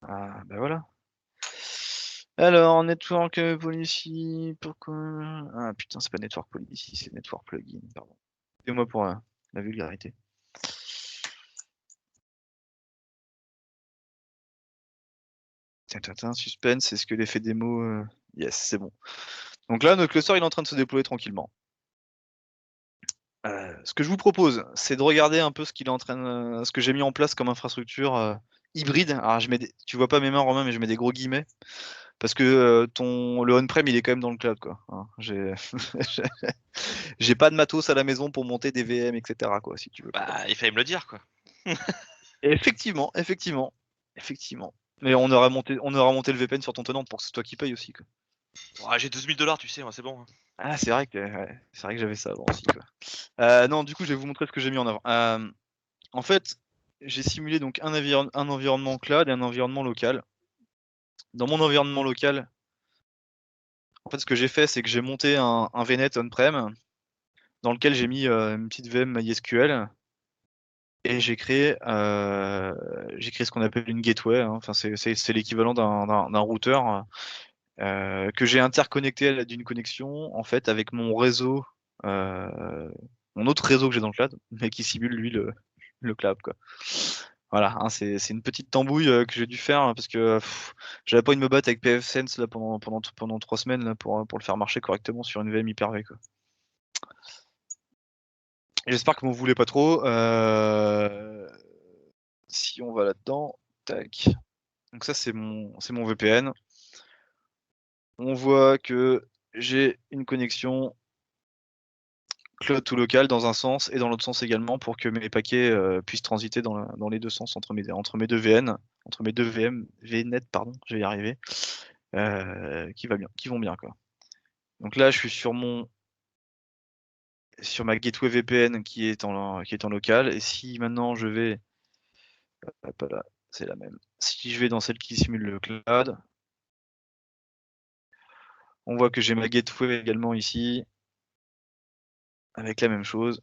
Ah, bah voilà. Alors, Network Policy, pourquoi... Ah putain, c'est pas Network Policy, c'est Network Plugin, pardon. Excusez-moi pour la vulgarité. Suspense, est-ce que l'effet démo... Yes, c'est bon. Donc là, notre cluster, il est en train de se déployer tranquillement. Ce que je vous propose, c'est de regarder un peu ce qu'il est en train de... ce que j'ai mis en place comme infrastructure hybride. Alors, tu vois pas mes mains, Romain, mais je mets des gros guillemets. Parce que le on-prem, il est quand même dans le cloud, quoi. Hein, j'ai pas de matos à la maison pour monter des VM, etc., quoi, si tu veux. Bah, il fallait me le dire, quoi. Et effectivement. Mais on aura monté le VPN sur ton tenant pour que c'est toi qui payes aussi, quoi. Ouais, j'ai 12 000 $, tu sais, moi, c'est bon. Hein. Ah, c'est vrai que j'avais ça avant aussi, quoi. Non, du coup, je vais vous montrer ce que j'ai mis en avant. En fait, j'ai simulé donc un environnement cloud et un environnement local. Dans mon environnement local, en fait, ce que j'ai fait, c'est que j'ai monté un VNet on-prem dans lequel j'ai mis une petite VM MySQL et j'ai créé ce qu'on appelle une gateway. Hein. Enfin, c'est l'équivalent d'un routeur que j'ai interconnecté d'une connexion en fait avec mon réseau, mon autre réseau que j'ai dans le cloud, mais qui simule lui le cloud, quoi. Voilà, hein, c'est une petite tambouille que j'ai dû faire parce que j'avais pas envie de me battre avec pfSense là pendant 3 semaines là, pour le faire marcher correctement sur une VM Hyper-V, quoi. J'espère que vous voulez pas trop. Si on va là-dedans, tac. Donc ça c'est mon VPN. On voit que j'ai une connexion cloud to local dans un sens et dans l'autre sens également pour que mes paquets puissent transiter dans les deux sens entre mes deux VN, entre mes deux VNet, pardon, je vais y arriver, qui vont bien, quoi. Donc là, je suis sur ma gateway VPN qui est en local, et si maintenant je vais, hop là, c'est la même. Si je vais dans celle qui simule le cloud, on voit que j'ai ma gateway également ici, avec la même chose,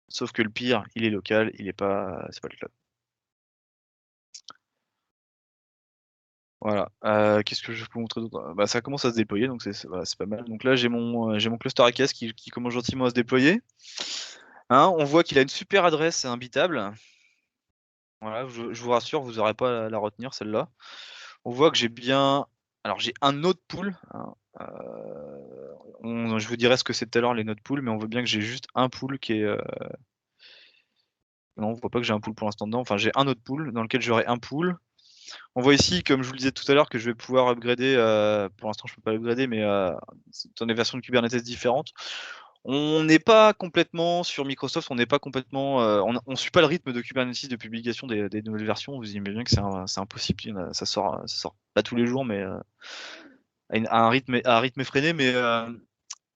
sauf que le pire, il est local, c'est pas le cloud. Voilà. Qu'est-ce que je peux vous montrer d'autre? Bah, ça commence à se déployer, donc voilà, c'est pas mal. Donc là, j'ai mon cluster AKS qui commence gentiment à se déployer. Hein, on voit qu'il a une super adresse imbitable. Voilà, je vous rassure, vous n'aurez pas à la retenir celle-là. On voit que j'ai bien. Alors j'ai un node pool. Hein, je vous dirai ce que c'est tout à l'heure les node pools, mais on voit bien que j'ai juste un pool qui est. Non, on voit pas que j'ai un pool pour l'instant dedans. Enfin, j'ai un node pool dans lequel j'aurai un pool. On voit ici, comme je vous le disais tout à l'heure, que je vais pouvoir upgrader. Pour l'instant, je peux pas upgrader, mais dans des versions de Kubernetes différentes. On n'est pas complètement sur Microsoft, on n'est pas complètement, on suit pas le rythme de Kubernetes de publication des nouvelles versions. Vous imaginez bien que c'est impossible. Ça sort pas tous les jours, mais à un rythme effréné.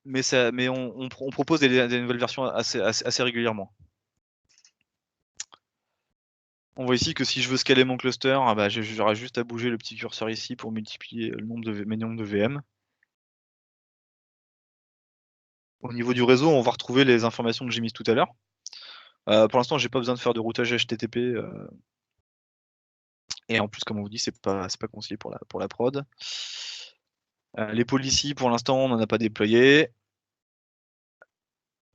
Mais on propose des nouvelles versions assez régulièrement. On voit ici que si je veux scaler mon cluster, bah, j'aurai juste à bouger le petit curseur ici pour multiplier mes nombres de VM. Au niveau du réseau, on va retrouver les informations que j'ai mises tout à l'heure. Pour l'instant, j'ai pas besoin de faire de routage HTTP. Et en plus, comme on vous dit, c'est pas conseillé pour la prod. Les policies, pour l'instant, on n'en a pas déployé.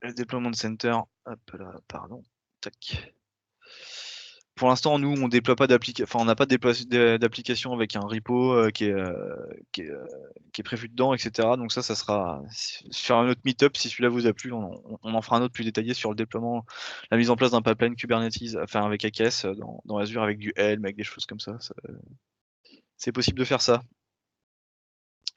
Le déploiement de center, hop là, pardon. Tac. Pour l'instant, nous, on déploie pas d'application, on n'a pas d'application avec un repo qui est prévu dedans, etc. Donc ça sera sur un autre meet-up. Si celui-là vous a plu, on en fera un autre plus détaillé sur le déploiement, la mise en place d'un pipeline Kubernetes, enfin avec AKS dans Azure, avec du Helm, avec des choses comme ça. C'est possible de faire ça.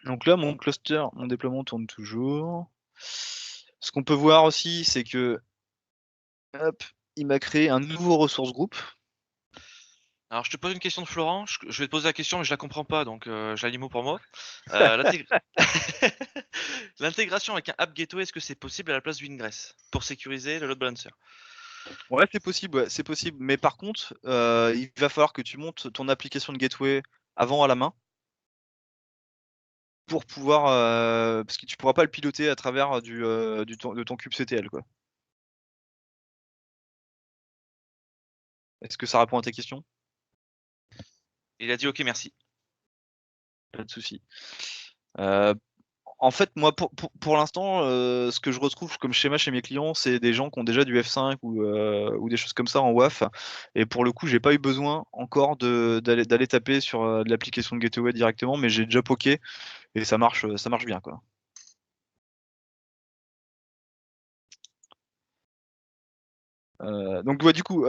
Donc là, mon cluster, mon déploiement tourne toujours. Ce qu'on peut voir aussi, c'est que hop, il m'a créé un nouveau resource group. Alors je te pose une question de Florent, je vais te poser la question mais je la comprends pas donc je la lis mot pour mot. L'intég l'intégration avec un app gateway, est-ce que c'est possible à la place du Ingress? Pour sécuriser le load balancer? Ouais, c'est possible, mais par contre, il va falloir que tu montes ton application de gateway avant à la main pour pouvoir, parce que tu pourras pas le piloter à travers de ton kubectl, quoi. Est-ce que ça répond à tes questions? Il a dit: «OK, merci». Pas de souci. Heu, En fait, moi, pour l'instant, ce que je retrouve comme schéma chez mes clients, c'est des gens qui ont déjà du F5 ou des choses comme ça en WAF et pour le coup, j'ai pas eu besoin encore d'aller taper sur, de l'application de gateway directement, mais j'ai déjà poké et ça marche bien, quoi. Donc ouais, du coup,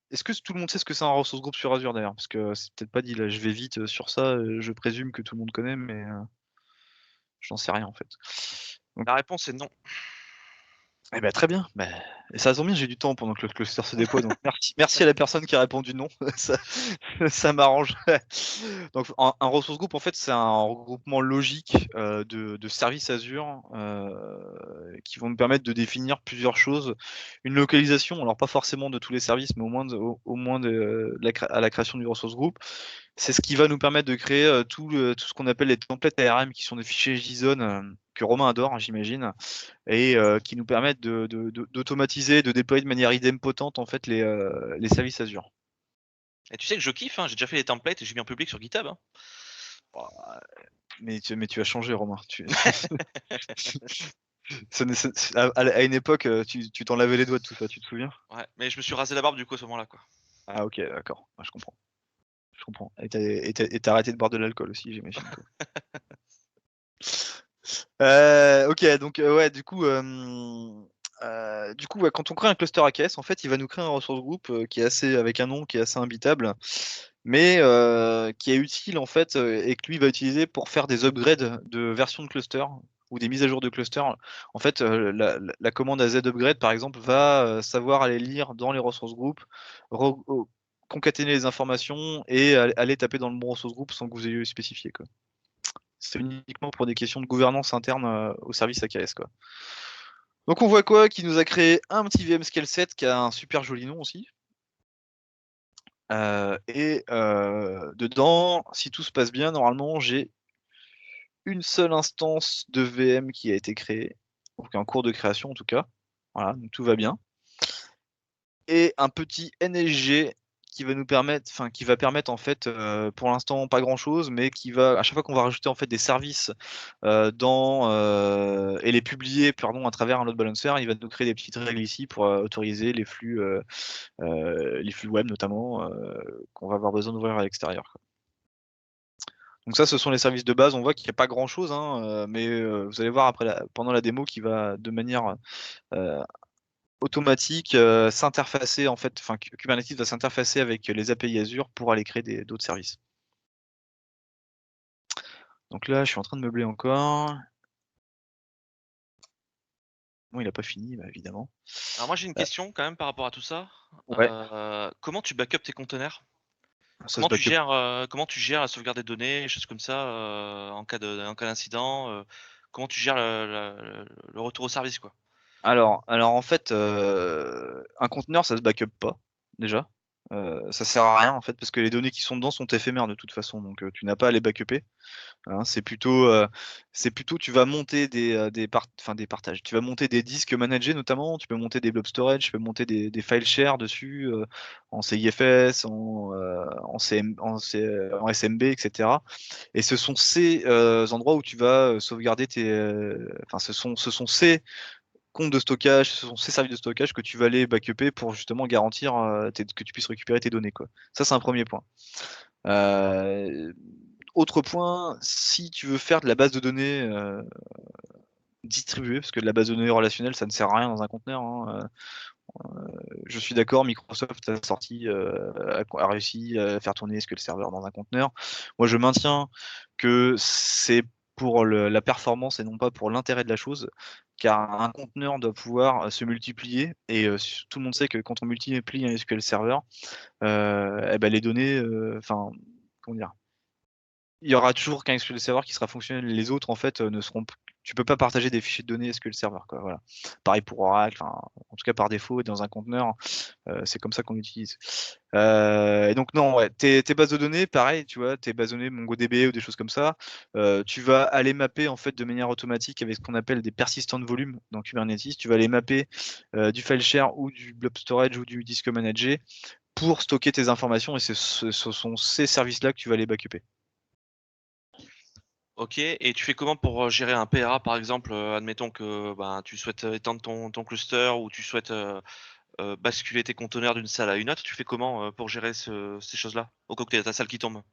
est-ce que tout le monde sait ce que c'est un ressource group sur Azure d'ailleurs? Parce que c'est peut-être pas dit là, je vais vite, sur ça, je présume que tout le monde connaît, mais, j'en sais rien en fait. Donc La réponse est non. eh bah, très bien, bah et ça tombe bien, j'ai du temps pendant que le cluster se déploie, donc merci à la personne qui a répondu non, ça ça m'arrange. Donc un resource group, en fait, c'est un regroupement logique, de services Azure, qui vont me permettre de définir plusieurs choses. Une localisation, alors pas forcément de tous les services, mais au moins de la cré à la création du ressource group. C'est ce qui va nous permettre de créer, tout ce qu'on appelle les templates ARM, qui sont des fichiers JSON, que Romain adore, hein, j'imagine et qui nous permettent d'automatiser, de déployer de manière idempotente, en fait, les services Azure. Et tu sais que je kiffe, hein, j'ai déjà fait des templates et j'ai mis en public sur GitHub, hein. Waouh, mais tu as changé Romain, tu ce n'est ce à une époque, tu t'en lavais les doigts de tout ça, tu te souviens? Ouais, mais je me suis rasé la barbe du coup à ce moment-là, quoi. Ah OK, d'accord, ouais, je comprends et tu arrêté de boire de l'alcool aussi, j'imagine, toi? OK, donc ouais, du coup, ouais, quand on crée un cluster AKS, en fait, il va nous créer un resource group, qui est assez avec un nom qui est assez imbitable, mais qui est utile, en fait, et que lui va utiliser pour faire des upgrades de version de cluster ou des mises à jour de cluster. En fait, la commande AZ upgrade, par exemple, va, savoir aller lire dans les ressources group, concaténer les informations et aller taper dans le bon ressource group sans que vous ayez spécifié, quoi. C'est uniquement pour des questions de gouvernance interne, au service AKS, quoi. Donc on voit quoi? Qu'il nous a créé un petit vmscale7 qui a un super joli nom aussi. Dedans, si tout se passe bien, normalement, j'ai une seule instance de VM qui a été créée, donc en cours de création en tout cas. Voilà, donc tout va bien. Et un petit NSG qui va permettre en fait, pour l'instant pas grand chose, mais qui va à chaque fois qu'on va rajouter en fait des services, et les publier pardon à travers un load balancer, il va nous créer des petites règles ici pour, autoriser les flux web notamment, qu'on va avoir besoin d'ouvrir à l'extérieur, quoi. Donc ça, ce sont les services de base. On voit qu'il y a pas grand chose, hein, mais, vous allez voir après pendant la démo qui va de manière, heu automatique, s'interfacer en fait, enfin Kubernetes va s'interfacer avec les API Azure pour aller créer d'autres services. Donc là, je suis en train de meubler encore. Bon, il a pas fini, bah, évidemment. Alors moi j'ai une Heu, question quand même par rapport à tout ça. ouais, Comment tu backup tes conteneurs? ça se backup. Comment tu gères la sauvegarde des données, des choses comme ça, en cas d'incident, comment tu gères le retour au service, quoi? Alors en fait, un conteneur, ça se backup pas, déjà. Ça sert à rien en fait, parce que les données qui sont dedans sont éphémères de toute façon, donc tu n'as pas à les backuper. Hein, c'est plutôt tu vas monter des partages. Tu vas monter des disques managés notamment, tu peux monter des blob storage, tu peux monter des file share dessus, en CIFS, en SMB et cetera et ce sont ces, endroits où tu vas, sauvegarder enfin ce sont ces comptes de stockage, ce sont ces services de stockage que tu vas aller backuper pour justement garantir, tes que tu puisses récupérer tes données, quoi. Ça, c'est un premier point. Heu, Autre point, si tu veux faire de la base de données, distribuée, parce que de la base de données relationnelle, ça ne sert à rien dans un conteneur, hein, je suis d'accord, Microsoft a réussi à faire tourner SQL Server dans un conteneur. Moi, je maintiens que c'est pour la performance et non pas pour l'intérêt de la chose, car un conteneur doit pouvoir se multiplier et tout le monde sait que quand on multiplie un SQL Server, et ben les données, enfin, comment dire? Il y aura toujours qu'un SQL Server qui sera fonctionnel. Les autres, en fait, ne seront tu peux pas partager des fichiers de données SQL Server, quoi, voilà. Pareil pour Oracle, enfin, en tout cas par défaut dans un conteneur, c'est comme ça qu'on l'utilise. Et donc non, ouais, tes bases de données, pareil, tu vois, tes bases de données MongoDB ou des choses comme ça, tu vas aller mapper, en fait, de manière automatique avec ce qu'on appelle des persistants de volume dans Kubernetes. Tu vas les mapper, du file share ou du blob storage ou du disk manager pour stocker tes informations et ce sont ces services-là que tu vas aller backuper. OK, et tu fais comment pour, gérer un PRA par exemple, admettons que, ben, tu souhaites, étendre ton cluster ou tu souhaites, basculer tes conteneurs d'une salle à une autre, tu fais comment, pour gérer ces choses-là? Au cas où tu as ta salle qui tombe?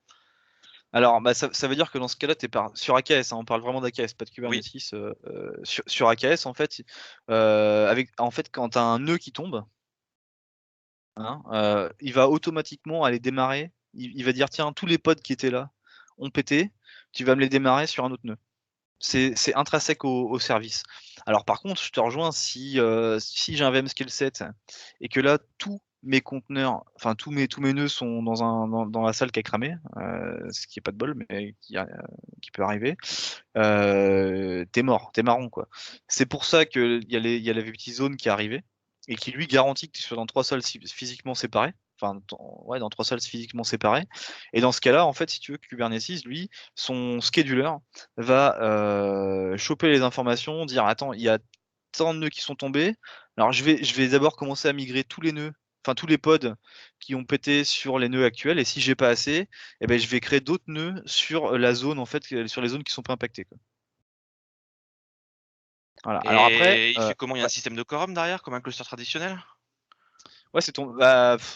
Alors, bah, ça veut dire que dans ce cas-là, tu es sur AKS, hein, on parle vraiment d'AKS, pas de Oui. Kubernetes, sur AKS, en fait, quand tu as un nœud qui tombe, hein, il va automatiquement aller démarrer, il va dire: «Tiens, tous les pods qui étaient là ont pété, tu vas me les démarrer sur un autre nœud». C'est intrinsèque au service. Alors par contre, je te rejoins si j'ai un VM skill set et que là tous mes conteneurs, enfin tous mes nœuds sont dans la salle qui a cramé, ce qui est pas de bol, mais qui peut arriver, tu mort, tu marron, quoi. C'est pour ça qu'il y a la VPT Zone qui est arrivée et qui lui garantit que tu sois dans 3 salles physiquement séparées, enfin dans 3 salles physiquement séparées, et dans ce cas-là, en fait, si tu veux, Kubernetes, lui, son scheduler va, choper les informations, dire: «Attends, il y a tant de nœuds qui sont tombés, alors je vais d'abord commencer à migrer tous les nœuds, enfin tous les pods qui ont pété sur les nœuds actuels, et si j'ai pas assez, et ben je vais créer d'autres nœuds sur la zone, en fait, sur les zones qui sont pas impactées, quoi». Voilà. Alors après, Et il fait comment? Il y a un ouais, système de quorum derrière, comme un cluster traditionnel? ouais, c'est ton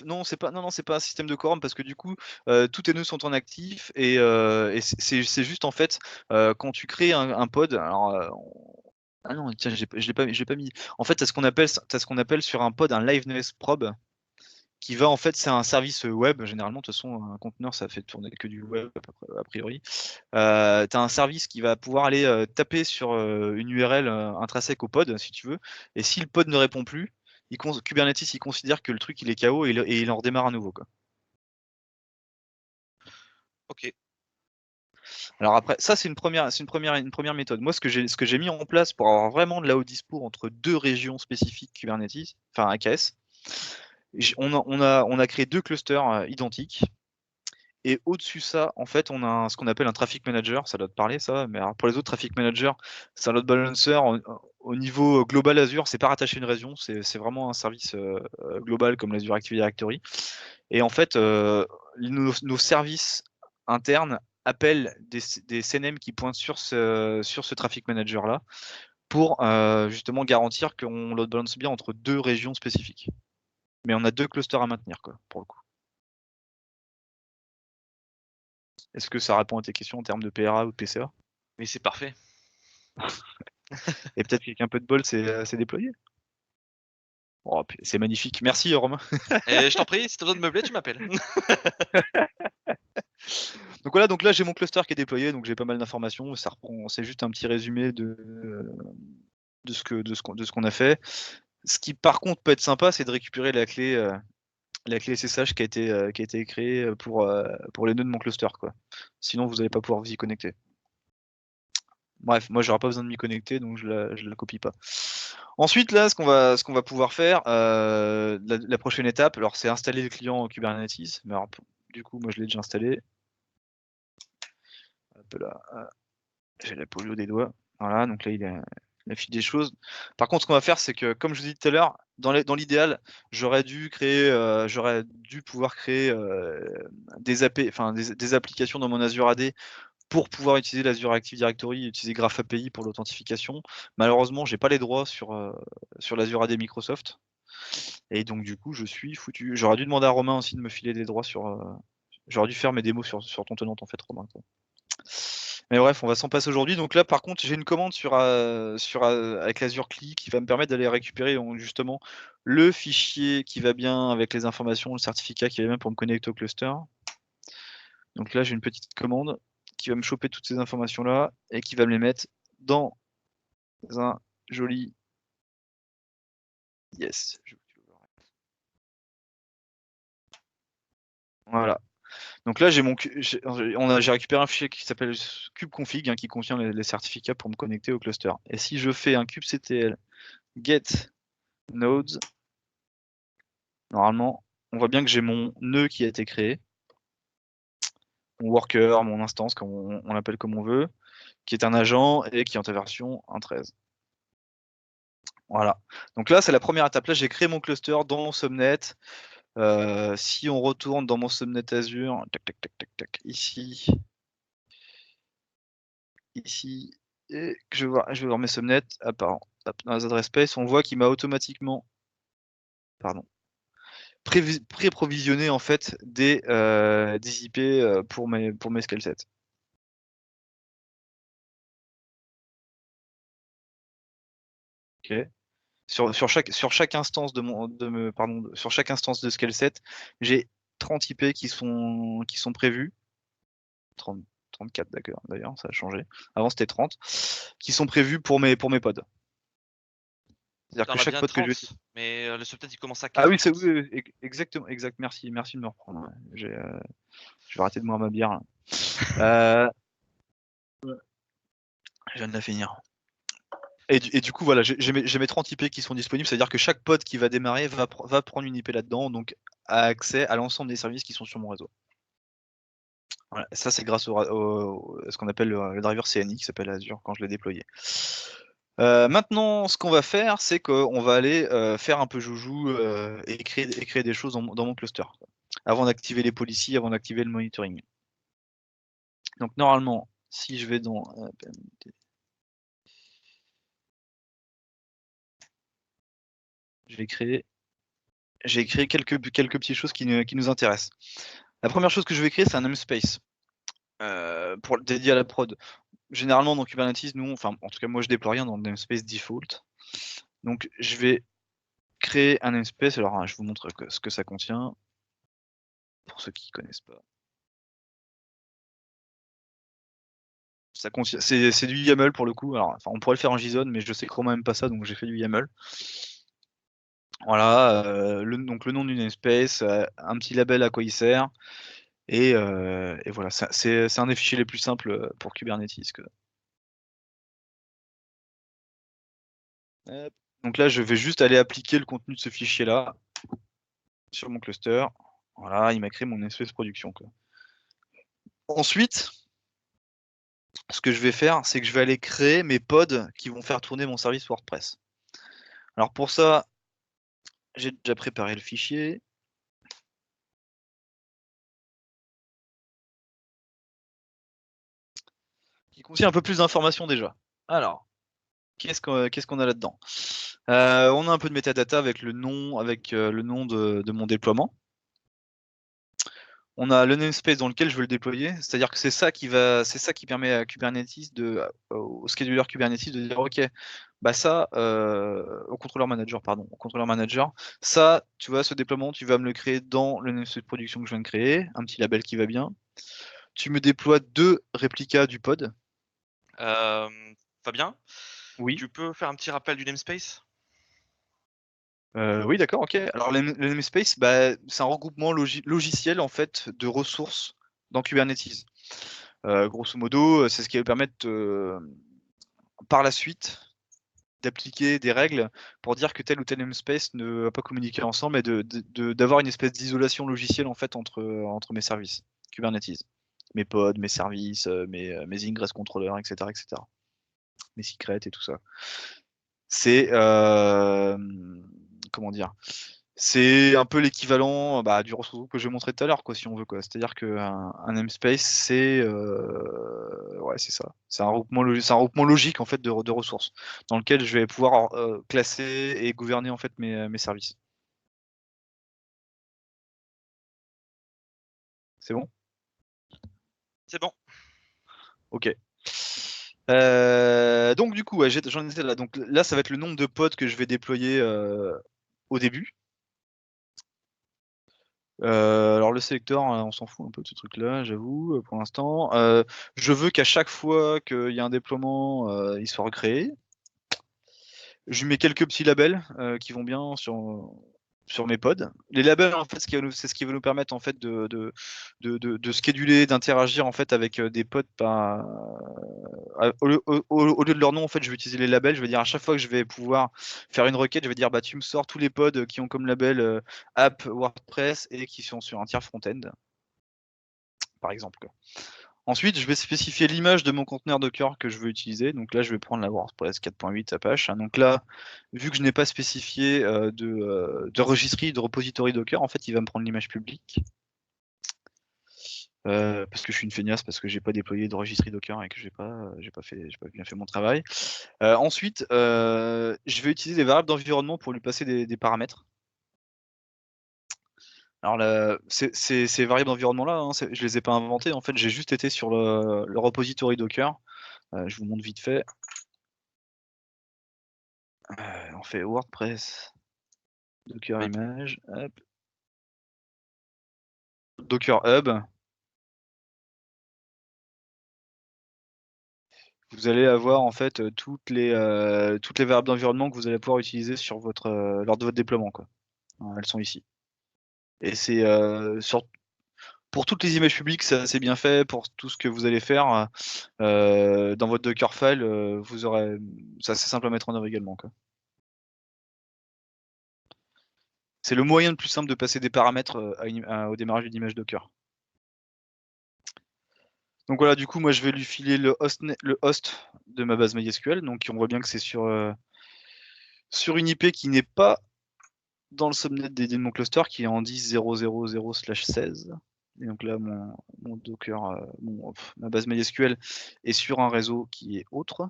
non, c'est pas un système de quorum parce que du coup, tous tes nœuds sont en actif, et c'est juste en fait, quand tu crées un pod, alors, ah non, tiens, je l'ai pas mis. En fait, tu ce qu'on appelle sur un pod un liveness probe qui va, en fait, c'est un service web généralement. De toute façon, un conteneur, ça fait tourner que du web a priori. Tu as un service qui va pouvoir aller, taper sur, une URL, intrinsèque au pod, si tu veux, et si le pod ne répond plus, Kubernetes, il considère que le truc, il est KO, et il en redémarre à nouveau, quoi. OK. Alors après, ça, c'est une première méthode. Moi, ce que j'ai mis en place pour avoir vraiment de la haute dispo entre 2 régions spécifiques Kubernetes, enfin AKS, on a créé 2 clusters, identiques. Et au-dessus ça, en fait, on a ce qu'on appelle un traffic manager, ça doit te parler ça, mais alors pour les autres traffic managers, c'est un load balancer au niveau global Azure, c'est pas rattaché à une région, c'est vraiment un service, global comme l'Azure Active Directory. Et en fait, nos services internes appellent des CNM qui pointent sur ce traffic manager là pour, justement garantir qu'on load balance bien entre 2 régions spécifiques. Mais on a 2 clusters à maintenir, quoi, pour le coup. Est-ce que ça répond à tes questions en termes de PRA ou de PCA? Mais c'est parfait. Et peut-être qu'avec un peu de bol, c'est déployé. Oh, c'est magnifique. Merci, Romain. Et je t'en prie, si tu as besoin de meubler, tu m'appelles. Donc voilà, donc là, j'ai mon cluster qui est déployé, donc j'ai pas mal d'informations. Ça reprend, c'est juste un petit résumé de ce qu'on a fait. Ce qui, par contre, peut être sympa, c'est de récupérer la clé SSH qui a été créée pour les nœuds de mon cluster, quoi. Sinon, vous allez pas pouvoir vous y connecter. Bref, moi, j'aurai pas besoin de m'y connecter, donc je la copie pas. Ensuite, là, ce qu'on va pouvoir faire, la prochaine étape, alors c'est installer le client Kubernetes, mais alors, du coup, moi, je l'ai déjà installé. Hop là, j'ai la polio des doigts. Voilà, donc là, il affiche des choses. Par contre, ce qu'on va faire, c'est que, comme je vous dis tout à l'heure, dans l'idéal, j'aurais dû pouvoir créer, des applications dans mon Azure AD pour pouvoir utiliser l'Azure Active Directory et utiliser Graph API pour l'authentification. Malheureusement, j'ai pas les droits sur l'Azure AD Microsoft, et donc du coup, je suis foutu. J'aurais dû demander à Romain aussi de me filer des droits j'aurais dû faire mes démos sur ton tenant, en fait, Romain, quoi. Mais bref, on va s'en passer aujourd'hui. Donc là, par contre, j'ai une commande avec l'Azure CLI qui va me permettre d'aller récupérer, donc justement, le fichier qui va bien avec les informations, le certificat qui va bien pour me connecter au cluster. Donc là, j'ai une petite commande qui va me choper toutes ces informations-là et qui va me les mettre dans un joli yes. Voilà. Donc là, j'ai récupéré un fichier qui s'appelle kubeconfig, qui contient les certificats pour me connecter au cluster. Et si je fais un kubectl get nodes, normalement, on voit bien que j'ai mon nœud qui a été créé, mon worker, mon instance, on l'appelle comme on veut, qui est un agent et qui est en ta version 1.13. Voilà. Donc là, c'est la première étape. Là, j'ai créé mon cluster dans mon subnet. Si on retourne dans mon subnet Azure, ici, et que je vais voir mes subnets, dans les adresses space, on voit qu'il m'a automatiquement, pré-provisionné en fait des IP pour mes scale sets. Ok. Sur chaque instance sur chaque instance de scale set, j'ai 30 IP qui sont prévus. 34 d'ailleurs, ça a changé. Avant c'était 30, qui sont prévus pour mes pods. C'est-à-dire T'en que as chaque bien pod que 30, je... mais le subnet il commence à 4. Ah oui, oui, exactement, exact. Merci de me reprendre. Je vais arrêter de boire ma bière. Là. Je viens de la finir. Et du coup, voilà, j'ai mes 30 IP qui sont disponibles, c'est-à-dire que chaque pod qui va démarrer va prendre une IP là-dedans, donc a accès à l'ensemble des services qui sont sur mon réseau. Voilà, ça c'est grâce à ce qu'on appelle le driver CNI qui s'appelle Azure quand je l'ai déployé. Maintenant, ce qu'on va faire, c'est qu'on va aller faire un peu joujou et créer des choses dans mon cluster, avant d'activer les policies, avant d'activer le monitoring. Donc normalement, si je vais dans j'ai créé quelques petites choses qui nous intéressent. La première chose que je vais créer, c'est un namespace pour dédié à la prod. Généralement dans Kubernetes, en tout cas moi je déploie rien dans le namespace default. Donc je vais créer un namespace. Alors je vous montre ce que ça contient pour ceux qui connaissent pas. Ça contient, c'est du YAML pour le coup. Alors, on pourrait le faire en JSON, mais je sais comment même pas ça, donc j'ai fait du YAML. Voilà, donc le nom du namespace, un petit label à quoi il sert, et voilà, c'est un des fichiers les plus simples pour Kubernetes. Donc là, je vais juste aller appliquer le contenu de ce fichier-là sur mon cluster. Voilà, il m'a créé mon namespace production. Ensuite, ce que je vais faire, c'est que je vais aller créer mes pods qui vont faire tourner mon service WordPress. Alors pour ça, j'ai déjà préparé le fichier. Qui contient un peu plus d'informations déjà. Alors, qu'est-ce qu'on a là-dedans? On a un peu de metadata avec le nom, de mon déploiement. On a le namespace dans lequel je veux le déployer, c'est-à-dire que c'est ça qui permet à Kubernetes au scheduler Kubernetes de dire ok, bah ça, au contrôleur manager, ça, tu vois, ce déploiement, tu vas me le créer dans le namespace de production que je viens de créer, un petit label qui va bien. Tu me déploies 2 réplicas du pod. Fabien, Oui. tu peux faire un petit rappel du namespace? Oui, d'accord, ok. Alors, le namespace, bah, c'est un regroupement logiciel en fait de ressources dans Kubernetes. Grosso modo, c'est ce qui va permettre par la suite d'appliquer des règles pour dire que tel ou tel namespace ne va pas communiquer ensemble et d'avoir une espèce d'isolation logicielle en fait entre mes services Kubernetes, mes pods, mes services, mes ingress controllers, etc., etc. Mes secrets et tout ça. C'est comment dire? C'est un peu l'équivalent du ressource group que je vais montrer tout à l'heure, quoi, si on veut, quoi. C'est-à-dire qu'un namespace, c'est c'est ça. C'est un regroupement logique en fait de ressources, dans lequel je vais pouvoir classer et gouverner en fait mes services. C'est bon? C'est bon. Ok. Donc du coup, j'en étais là. Donc là, ça va être le nombre de pods que je vais déployer au début. Alors le sélecteur, on s'en fout un peu de ce truc-là, j'avoue, pour l'instant. Je veux qu'à chaque fois qu'il y a un déploiement, il soit recréé. Je lui mets quelques petits labels qui vont bien sur mes pods. Les labels, en fait, c'est ce qui va nous permettre en fait de scheduler, d'interagir en fait avec des pods. Au lieu de leur nom, en fait, je vais utiliser les labels. Je vais dire à chaque fois que je vais pouvoir faire une requête, je vais dire bah tu me sors tous les pods qui ont comme label app WordPress et qui sont sur un tiers front-end, par exemple, quoi. Ensuite, je vais spécifier l'image de mon conteneur Docker que je veux utiliser. Donc là, je vais prendre la WordPress 4.8 Apache. Donc là, vu que je n'ai pas spécifié de registry, de repository Docker, en fait, il va me prendre l'image publique. Parce que je suis une feignasse, parce que j'ai pas déployé de registry Docker et que j'ai pas bien fait mon travail. Ensuite, je vais utiliser des variables d'environnement pour lui passer des paramètres. Alors ces variables d'environnement-là, hein, je les ai pas inventées. En fait, j'ai juste été sur le repository Docker. Je vous montre vite fait. On fait WordPress, Docker image, hop. Docker Hub. Vous allez avoir en fait toutes les variables d'environnement que vous allez pouvoir utiliser sur lors de votre déploiement, quoi. Elles sont ici. Et c'est pour toutes les images publiques, c'est assez bien fait. Pour tout ce que vous allez faire dans votre Dockerfile, vous aurez, c'est assez simple à mettre en œuvre également, quoi. C'est le moyen le plus simple de passer des paramètres au démarrage d'une image Docker. Donc voilà, du coup, moi je vais lui filer le host de ma base MySQL. Donc on voit bien que c'est sur une IP qui n'est pas dans le subnet dédié de mon cluster, qui est en 10.0.0.0/16. Et donc là, mon Docker, ma base MySQL est sur un réseau qui est autre.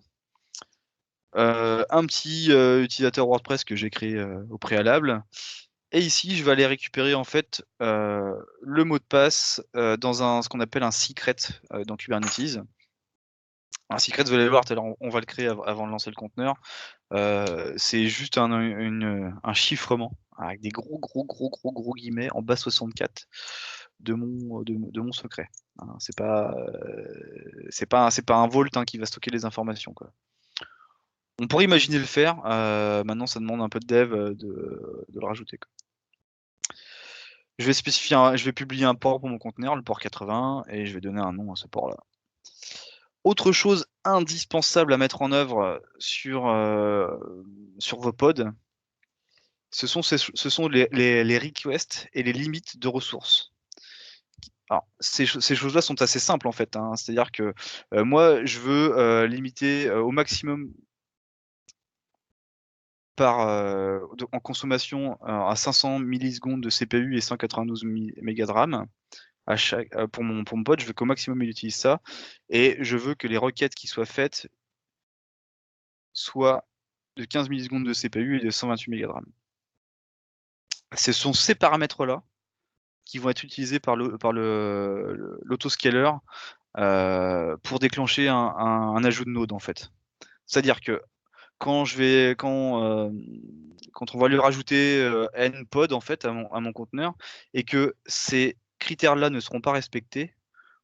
Un petit utilisateur WordPress que j'ai créé au préalable. Et ici, je vais aller récupérer en fait le mot de passe dans ce qu'on appelle un secret dans Kubernetes. Un secret, vous allez voir, tout à l'heure, on va le créer avant de lancer le conteneur. C'est juste un chiffrement avec des gros guillemets en bas 64 de mon secret. Hein, c'est pas un vault qui va stocker les informations, quoi. On pourrait imaginer le faire. Maintenant, ça demande un peu de dev de le rajouter, quoi. Je vais publier un port pour mon conteneur, le port 80, et je vais donner un nom à ce port-là. Autre chose indispensable à mettre en œuvre sur vos pods, ce sont les requests et les limites de ressources. Alors, ces choses-là sont assez simples en fait, hein. C'est-à-dire que moi, je veux limiter au maximum en consommation à 500 millisecondes de CPU et 192 mégas de RAM. Pour mon pod, je veux qu'au maximum il utilise ça, et je veux que les requêtes qui soient faites soient de 15 millisecondes de CPU et de 128 mégas de RAM. Ce sont ces paramètres-là qui vont être utilisés par l'autoscaler pour déclencher un ajout de node en fait. C'est-à-dire que quand on va lui rajouter n pod en fait à mon conteneur et que ces critères-là ne seront pas respectés,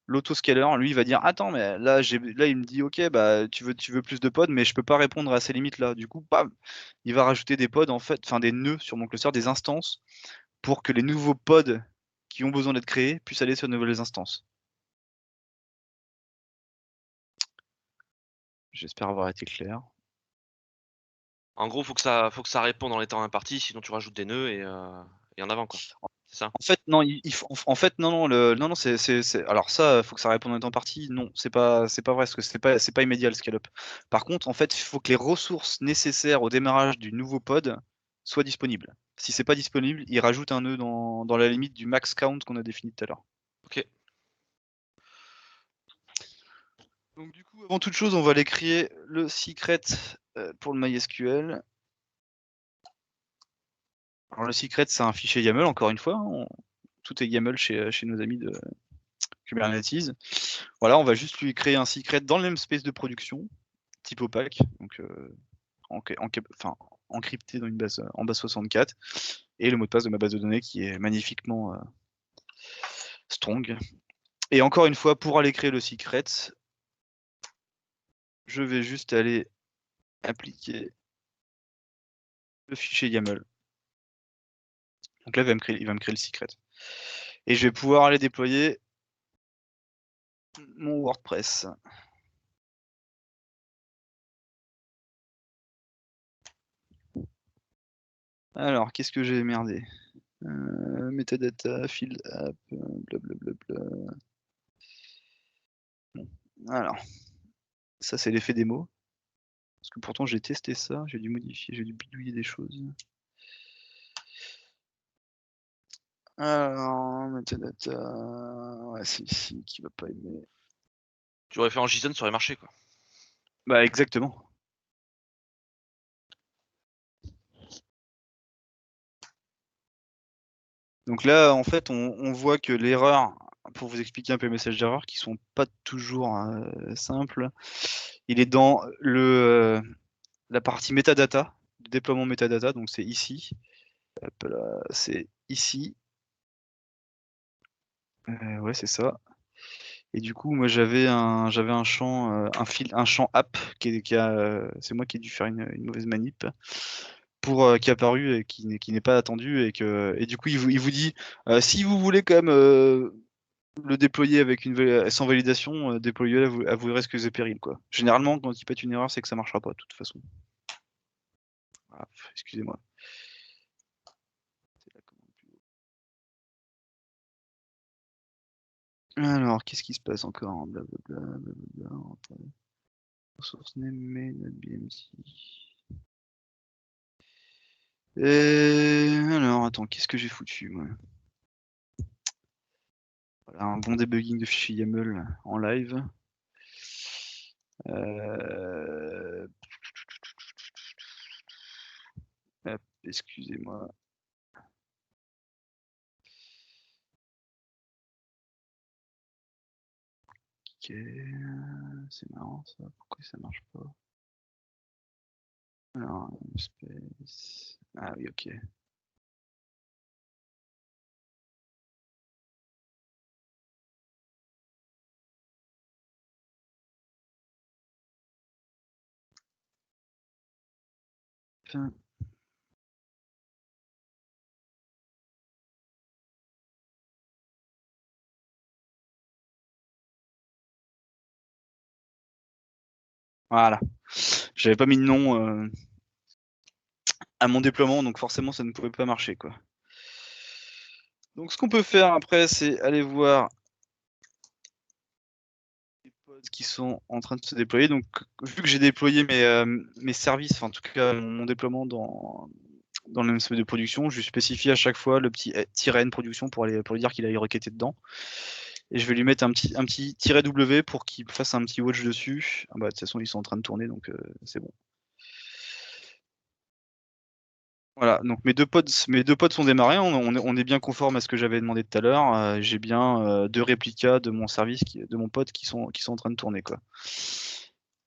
l'autoscaler, lui, il va dire attends, mais là il me dit ok, bah tu veux plus de pods, mais je peux pas répondre à ces limites là. Du coup, bam, il va rajouter des pods en fait, enfin des nœuds sur mon cluster, des instances, pour que les nouveaux pods qui ont besoin d'être créés puissent aller sur de nouvelles instances. J'espère avoir été clair. En gros, faut que ça réponde dans les temps impartis, sinon tu rajoutes des nœuds et en avant, quoi. C'est ça? En fait, non, il faut en fait, non, c'est alors ça, faut que ça réponde en temps partie. Non, c'est pas vrai, parce que c'est pas immédiat le scale-up. Par contre, en fait, il faut que les ressources nécessaires au démarrage du nouveau pod soient disponibles. Si c'est pas disponible, il rajoute un nœud dans la limite du max count qu'on a défini tout à l'heure. OK. Donc du coup, avant toute chose, on va aller créer le secret pour le MySQL. Alors le secret, c'est un fichier YAML, encore une fois, hein. Tout est YAML chez nos amis de Kubernetes. Voilà, on va juste lui créer un secret dans le namespace de production, type opaque, donc encrypté dans une base en base 64, et le mot de passe de ma base de données qui est magnifiquement strong. Et encore une fois, pour aller créer le secret, je vais juste aller appliquer le fichier YAML. Donc là, il va me créer le secret. Et je vais pouvoir aller déployer mon WordPress. Alors, qu'est-ce que j'ai merdé? Metadata, field app, blablabla. Bon. Alors, ça c'est l'effet démo. Parce que pourtant j'ai testé ça, j'ai dû modifier, j'ai dû bidouiller des choses. Alors, metadata, ouais, c'est ici qui va pas aimer. Tu aurais fait en JSON, ça aurait marché, quoi. Bah exactement. Donc là, en fait, on voit que l'erreur, pour vous expliquer un peu le message d'erreur, qui sont pas toujours simples, il est dans la partie metadata, le déploiement metadata, donc c'est ici. Hop là, c'est ici. Ouais, c'est ça. Et du coup, moi j'avais un champ, un champ app c'est moi qui ai dû faire une mauvaise manip pour qui est apparu et qui n'est pas attendu et du coup il vous dit si vous voulez quand même le déployer avec sans validation, déployez-le à vous risques et périls quoi. Généralement quand il pète une erreur, c'est que ça marchera pas de toute façon. Ah, excusez-moi. Alors, qu'est-ce qui se passe encore? Blablabla, blablabla. Source name main BMC. Alors, attends, qu'est-ce que j'ai foutu moi? Voilà, un bon debugging de fichier YAML en live. Hop, excusez-moi. Ok, c'est marrant ça, pourquoi ça marche pas? Alors, space. Ah oui, ok. Enfin. Voilà. J'avais pas mis de nom à mon déploiement, donc forcément ça ne pouvait pas marcher quoi. Donc ce qu'on peut faire après, c'est aller voir les pods qui sont en train de se déployer. Donc vu que j'ai déployé mes services, enfin en tout cas mon déploiement dans le MCP de production, je lui spécifie à chaque fois le petit "-n production" pour lui dire qu'il aille requêter dedans. Et je vais lui mettre un petit "-w" pour qu'il fasse un petit watch dessus. Ah bah de toute façon ils sont en train de tourner donc c'est bon. Voilà, donc mes deux pods sont démarrés, on est bien conforme à ce que j'avais demandé tout à l'heure. J'ai bien 2 réplicas de mon service, de mon pod qui sont en train de tourner quoi.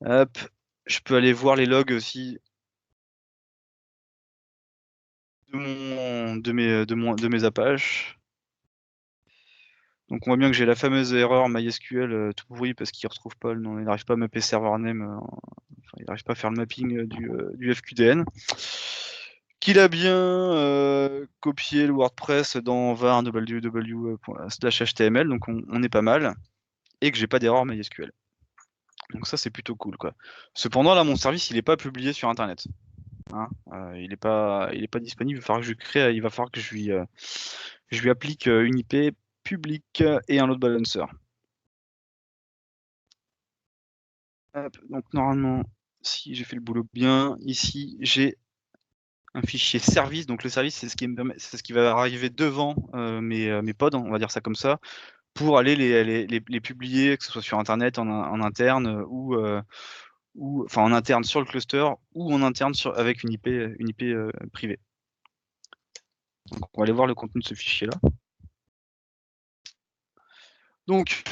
Hop, je peux aller voir les logs aussi de mes Apache. Donc on voit bien que j'ai la fameuse erreur MySQL tout pourri parce qu'il retrouve pas le nom, il n'arrive pas à mapper server name, enfin il n'arrive pas à faire le mapping du FQDN. Qu'il a bien copié le WordPress dans var www./html, donc on est pas mal, et que j'ai pas d'erreur MySQL. Donc ça c'est plutôt cool quoi. Cependant là mon service il est pas publié sur internet. Hein, il est pas disponible, il va falloir que je lui applique une IP publique et un load balancer. Hop, donc normalement, si j'ai fait le boulot bien, ici j'ai un fichier service. Donc le service, c'est ce qui va arriver devant mes pods, on va dire ça comme ça, pour aller les publier, que ce soit sur internet, en interne ou enfin en interne sur le cluster ou en interne avec une IP privée. Donc on va aller voir le contenu de ce fichier là. Donc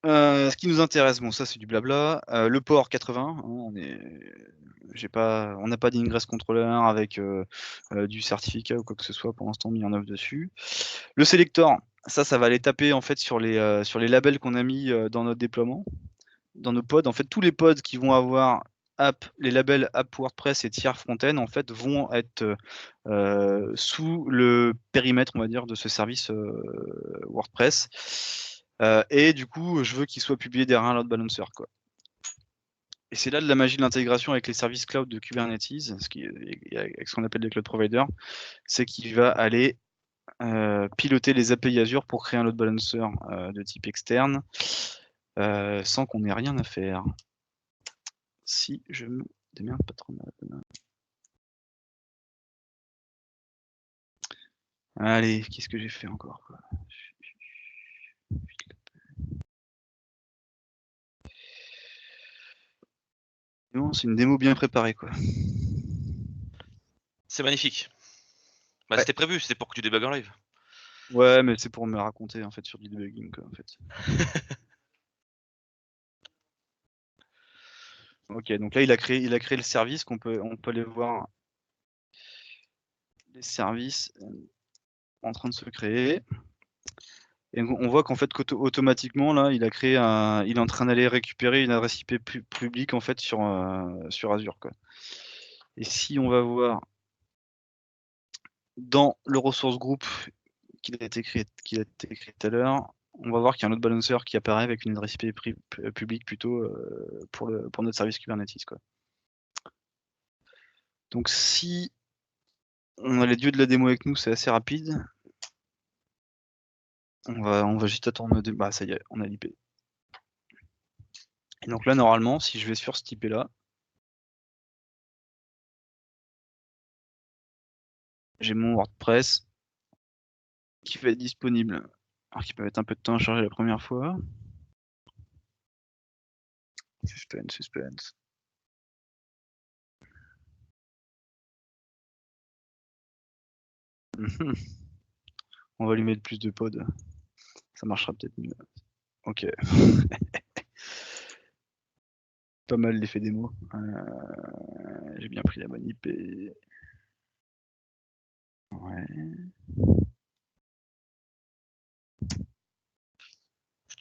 Ce qui nous intéresse, bon ça c'est du blabla. Le port 80, hein, on n'a pas d'ingress controller avec du certificat ou quoi que ce soit pour l'instant mis en œuvre dessus. Le selector, ça va aller taper en fait sur les labels qu'on a mis dans notre déploiement, dans nos pods. En fait, tous les pods qui vont avoir les labels app WordPress et tiers front-end en fait vont être sous le périmètre, on va dire, de ce service WordPress. Et du coup, je veux qu'il soit publié derrière un load balancer, quoi. Et c'est là de la magie de l'intégration avec les services cloud de Kubernetes, avec ce qu'on appelle des cloud providers, c'est qu'il va aller piloter les API Azure pour créer un load balancer de type externe, sans qu'on ait rien à faire. Si je me démerde pas trop mal. Allez, qu'est-ce que j'ai fait encore, quoi. Non, c'est une démo bien préparée, quoi. C'est magnifique. Bah, Ouais. c'était prévu, c'était pour que tu débugues en live. Ouais, mais c'est pour me raconter en fait sur du debugging, quoi, en fait. Ok, donc là il a créé le service on peut aller voir les services en train de se créer. Et on voit qu'en fait automatiquement là il est en train d'aller récupérer une adresse IP publique en fait sur Azure, quoi. Et si on va voir dans le resource group qu'il a été créé tout à l'heure, on va voir qu'il y a un autre balancer qui apparaît avec une adresse IP publique plutôt pour notre service Kubernetes, quoi. Donc si on a les dieux de la démo avec nous, c'est assez rapide. On va juste attendre. Bah ça y est, on a l'IP. Et donc là, normalement, si je vais sur cet IP là, j'ai mon WordPress qui va être disponible. Alors qui peut mettre un peu de temps à charger la première fois. Suspense. On va lui mettre plus de pods. Ça marchera peut-être mieux. Ok. Pas mal l'effet démo. J'ai bien pris la bonne IP. Ouais.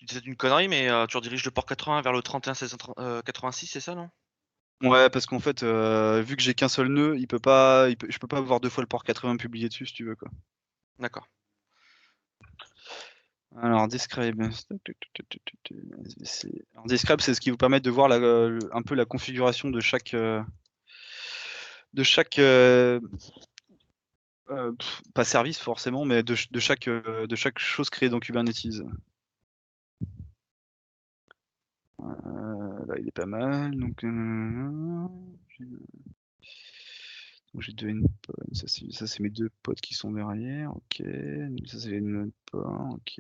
C'est une connerie, mais tu rediriges le port 80 vers le 31 16 86, c'est ça, non? Ouais, parce qu'en fait, vu que j'ai qu'un seul nœud, je peux pas avoir 2 fois le port 80 publié dessus si tu veux, quoi. D'accord. Alors describe. Alors describe, c'est ce qui vous permet de voir un peu la configuration de chaque pas service forcément, mais de chaque chose créée dans Kubernetes. Là il est pas mal, donc j'ai 2 endpoints, ça c'est mes 2 pods qui sont derrière, ok. Ça c'est les endpoints, ok.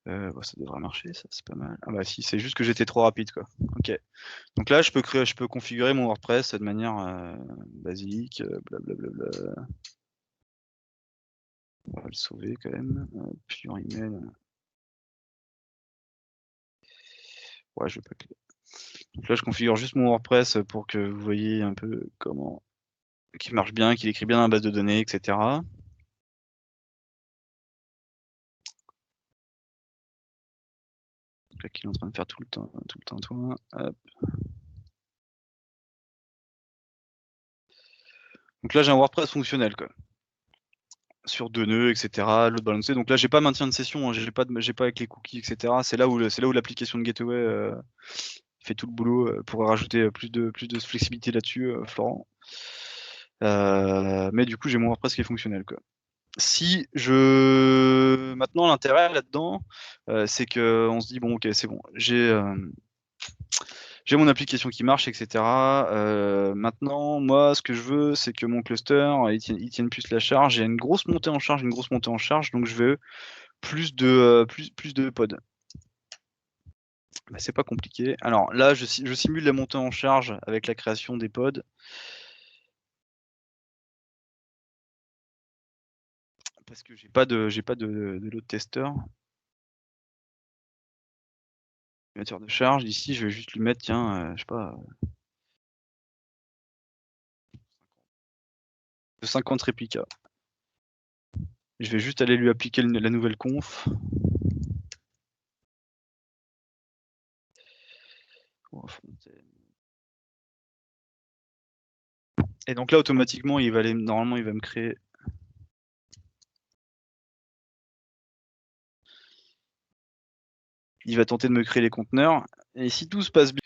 Bah, ça devrait marcher, ça c'est pas mal. Ah bah si, c'est juste que j'étais trop rapide, quoi. Ok. Donc là je peux configurer mon WordPress de manière basique, blablabla. On va le sauver quand même. Pure email. Ouais, je veux pas que... Donc là je configure juste mon WordPress pour que vous voyez un peu comment qu'il marche bien, qu'il écrit bien dans la base de données, etc. Donc là qu'il est en train de faire tout le temps. Hop. Donc là j'ai un WordPress fonctionnel, quoi. Sur 2 nœuds, etc. Load balancer. Donc là j'ai pas maintien de session, hein, j'ai pas avec les cookies, etc. C'est là où l'application de Gateway fait tout le boulot pour rajouter plus de flexibilité là-dessus, Florent. Mais du coup j'ai mon WordPress qui est fonctionnel, quoi. Maintenant l'intérêt là-dedans, c'est que on se dit bon ok c'est bon, j'ai mon application qui marche, etc. Maintenant, moi, ce que je veux, c'est que mon cluster, il tienne plus la charge. J'ai une grosse montée en charge, donc je veux plus de pods. Bah, c'est pas compliqué. Alors là, je simule la montée en charge avec la création des pods. Parce que j'ai pas de load tester. estimateur de charge. Ici, je vais juste lui mettre, tiens, je sais pas, de 50 réplicas. Je vais juste aller lui appliquer la nouvelle conf. Et donc là, automatiquement, normalement, il va me créer. Il va tenter de me créer les conteneurs. Et si tout se passe bien.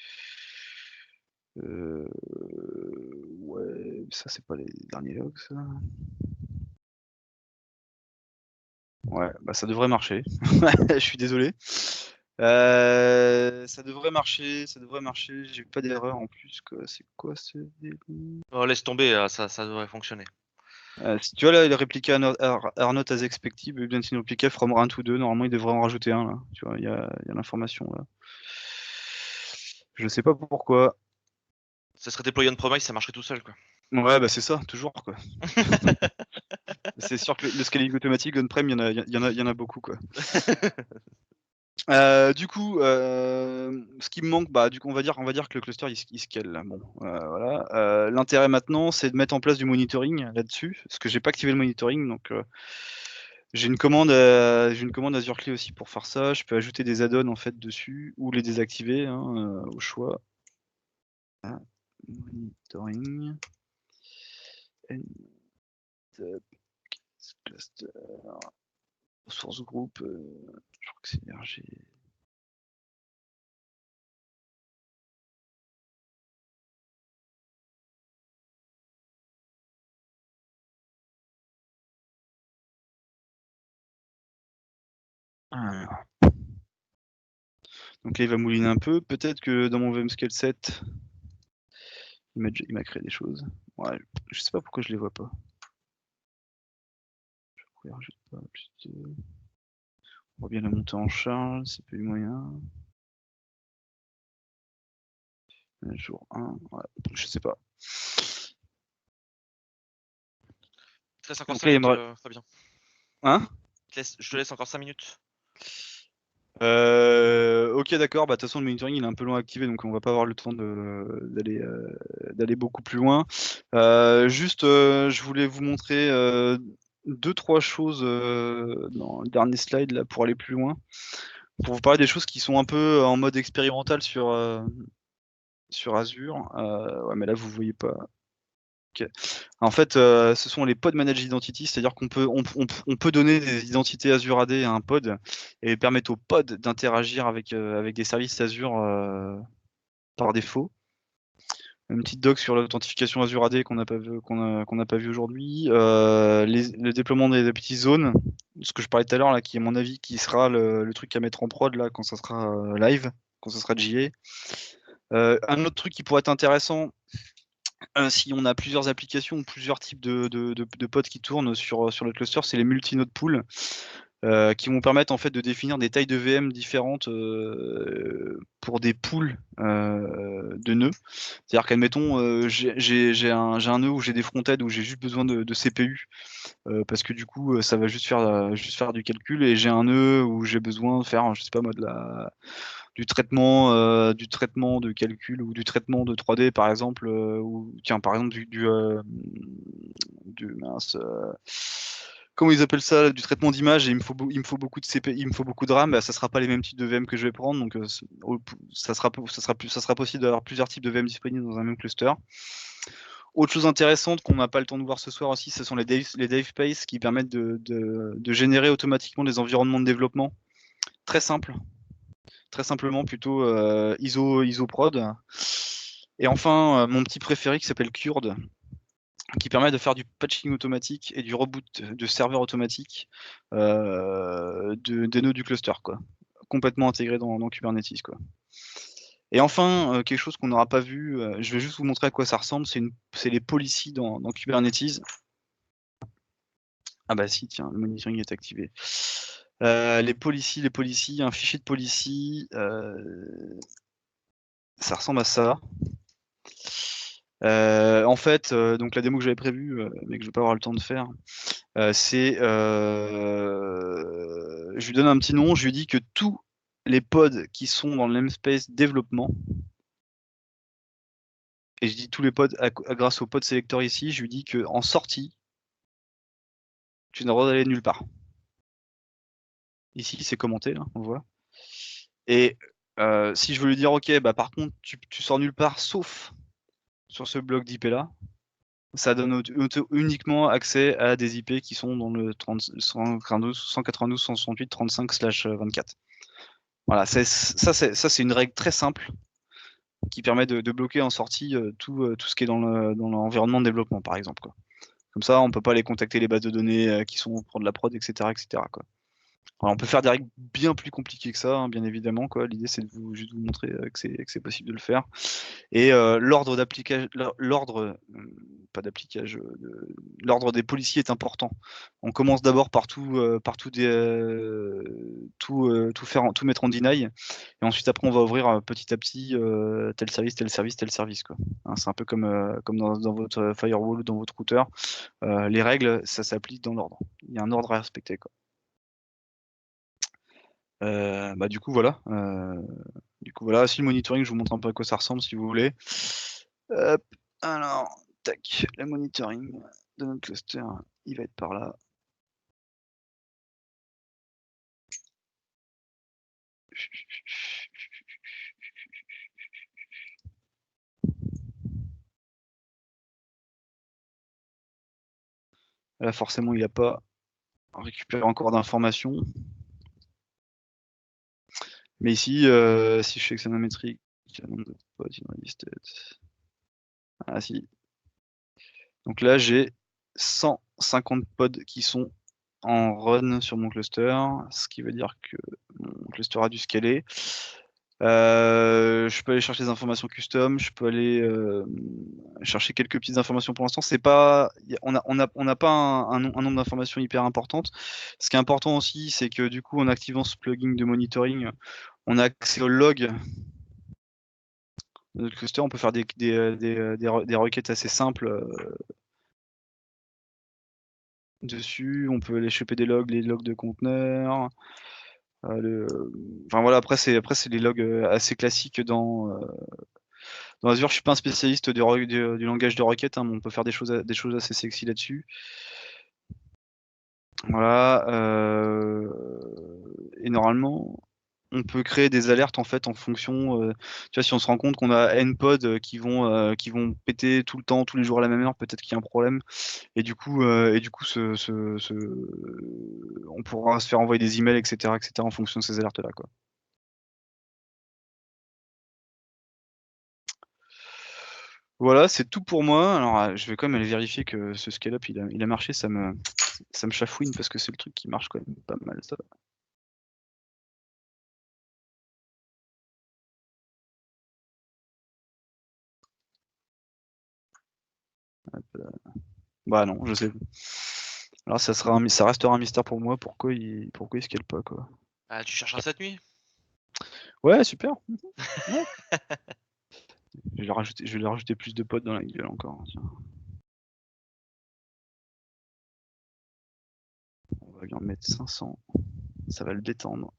Ouais, ça, c'est pas les derniers logs, ça. Ouais, bah ça devrait marcher. Je suis désolé. Ça devrait marcher, j'ai pas d'erreur en plus, quoi. C'est quoi ce délire? Oh, laisse tomber, ça devrait fonctionner. Si tu vois là, il a répliqué are not as expected, evident in replica from 1 to 2, normalement il devrait en rajouter un là. Tu vois, il y a l'information là. Je sais pas pourquoi. Ça serait déployé on promise, ça marcherait tout seul, quoi. Ouais, bah c'est ça, toujours quoi. C'est sûr que le scaling automatique on-prem, il y en a beaucoup quoi. Du coup, ce qui me manque, bah, du coup, on va dire que le cluster il scale là. Bon, voilà. L'intérêt maintenant, c'est de mettre en place du monitoring là-dessus, parce que j'ai pas activé le monitoring, donc j'ai une commande Azure Cli aussi pour faire ça. Je peux ajouter des add-ons en fait dessus ou les désactiver, hein, au choix. Ah, monitoring. Cluster. Source group, je crois que c'est RG. Alors. Donc là, il va mouliner un peu. Peut-être que dans mon VMscale 7, il m'a créé des choses. Ouais, je sais pas pourquoi je les vois pas. Je rajoute pas plus de... On voit bien la montée en charge, c'est pas du moyen. Jour 1, ouais, je sais pas. Je te laisse encore Donc 5 là, il minutes, me... Fabien. Hein? Je te laisse encore 5 minutes. Ok, d'accord. Bah, de toute façon, le monitoring il est un peu long à activer, donc on va pas avoir le temps d'aller beaucoup plus loin. Juste, je voulais vous montrer 2-3 choses dans le dernier slide là pour aller plus loin. Pour vous parler des choses qui sont un peu en mode expérimental sur Azure. Ouais, mais là vous voyez pas. Ok. En fait, ce sont les pod managed identity, c'est-à-dire qu'on peut donner des identités Azure AD à un pod et permettre au pod d'interagir avec des services Azure par défaut. Une petite doc sur l'authentification Azure AD qu'on n'a pas vu aujourd'hui. Le déploiement des petites zones, ce que je parlais tout à l'heure là, qui à mon avis qui sera le truc à mettre en prod là quand ça sera live, quand ça sera JA. Un autre truc qui pourrait être intéressant, si on a plusieurs applications ou plusieurs types de pods qui tournent sur le cluster, c'est les multi-node pools qui vont permettre en fait de définir des tailles de VM différentes pour des pools de nœuds. C'est-à-dire qu'admettons, j'ai un nœud où j'ai des front-ends où j'ai juste besoin de CPU parce que du coup ça va juste faire du calcul, et j'ai un nœud où j'ai besoin de faire, je sais pas moi, du traitement de calcul ou du traitement de 3D par exemple, ou tiens par exemple mince, comment ils appellent ça, du traitement d'image, et il me faut beaucoup de CPU, il me faut beaucoup de RAM. Bah, ça sera pas les mêmes types de VM que je vais prendre, donc ça sera possible d'avoir plusieurs types de VM disponibles dans un même cluster. Autre chose intéressante qu'on n'a pas le temps de voir ce soir aussi, ce sont les DaveSpace qui permettent de générer automatiquement des environnements de développement très simples. Très simplement, plutôt ISO prod. Et enfin, mon petit préféré qui s'appelle Kurd, qui permet de faire du patching automatique et du reboot de serveur automatique des nœuds du cluster, quoi. Complètement intégré dans Kubernetes, quoi. Et enfin, quelque chose qu'on n'aura pas vu, je vais juste vous montrer à quoi ça ressemble, c'est les policies dans Kubernetes. Ah bah si, tiens, le monitoring est activé. Les policies, un fichier de policy, ça ressemble à ça. En fait, donc la démo que j'avais prévue, mais que je vais pas avoir le temps de faire, c'est je lui donne un petit nom, je lui dis que tous les pods qui sont dans le namespace développement. Et je dis tous les pods grâce au pod selector ici, je lui dis que en sortie, tu n'as le droit d'aller nulle part. Ici, c'est commenté, là, on voit. Et si je veux lui dire, ok, bah par contre, tu sors nulle part sauf sur ce bloc d'IP là, ça donne uniquement accès à des IP qui sont dans le 192.168.35/24. Voilà, ça c'est une règle très simple qui permet de bloquer en sortie tout ce qui est dans l'environnement de développement, par exemple, quoi. Comme ça, on peut pas aller contacter les bases de données qui sont pour de la prod, etc., etc., quoi. Alors, on peut faire des règles bien plus compliquées que ça, hein, bien évidemment, quoi. L'idée, c'est de juste vous montrer que c'est possible de le faire. Et l'ordre d'application, l'ordre des policiers est important. On commence d'abord par tout mettre en deny, et ensuite après on va ouvrir petit à petit tel service, tel service, tel service, quoi. Hein, c'est un peu comme dans votre firewall ou dans votre routeur. Les règles, ça s'applique dans l'ordre. Il y a un ordre à respecter, quoi. Bah, du coup, voilà. Si le monitoring, je vous montre un peu à quoi ça ressemble si vous voulez. Hop, alors, tac, le monitoring de notre cluster, il va être par là. Là, forcément, il n'a pas récupéré encore d'informations. Mais ici, si je fais xanométrique, ah si. Donc là, j'ai 150 pods qui sont en run sur mon cluster, ce qui veut dire que mon cluster a dû scaler. Je peux aller chercher des informations custom, je peux aller chercher quelques petites informations pour l'instant. C'est pas, on n'a pas un nombre d'informations hyper importantes. Ce qui est important aussi, c'est que du coup, en activant ce plugin de monitoring, on a accès au log de notre cluster. On peut faire des requêtes assez simples dessus. On peut aller choper des logs, les logs de conteneurs. Enfin voilà, après c'est les logs assez classiques dans Azure. Je suis pas un spécialiste du langage de requête, hein, mais on peut faire des choses assez sexy là-dessus. Voilà. Et normalement, on peut créer des alertes en fait en fonction. Tu vois, si on se rend compte qu'on a N pods qui vont péter tout le temps, tous les jours à la même heure, peut-être qu'il y a un problème. Et du coup, on pourra se faire envoyer des emails, etc., en fonction de ces alertes-là, quoi. Voilà, c'est tout pour moi. Alors, je vais quand même aller vérifier que ce scale-up il a marché. Ça me chafouine parce que c'est le truc qui marche quand même pas mal, ça. Bah non, je sais. Alors ça restera un mystère pour moi. Pourquoi il scale pas, quoi. Ah, tu chercheras cette nuit? Ouais, super. Ouais. Je vais lui rajouter plus de potes dans la gueule encore. Tiens. On va lui en mettre 500. Ça va le détendre.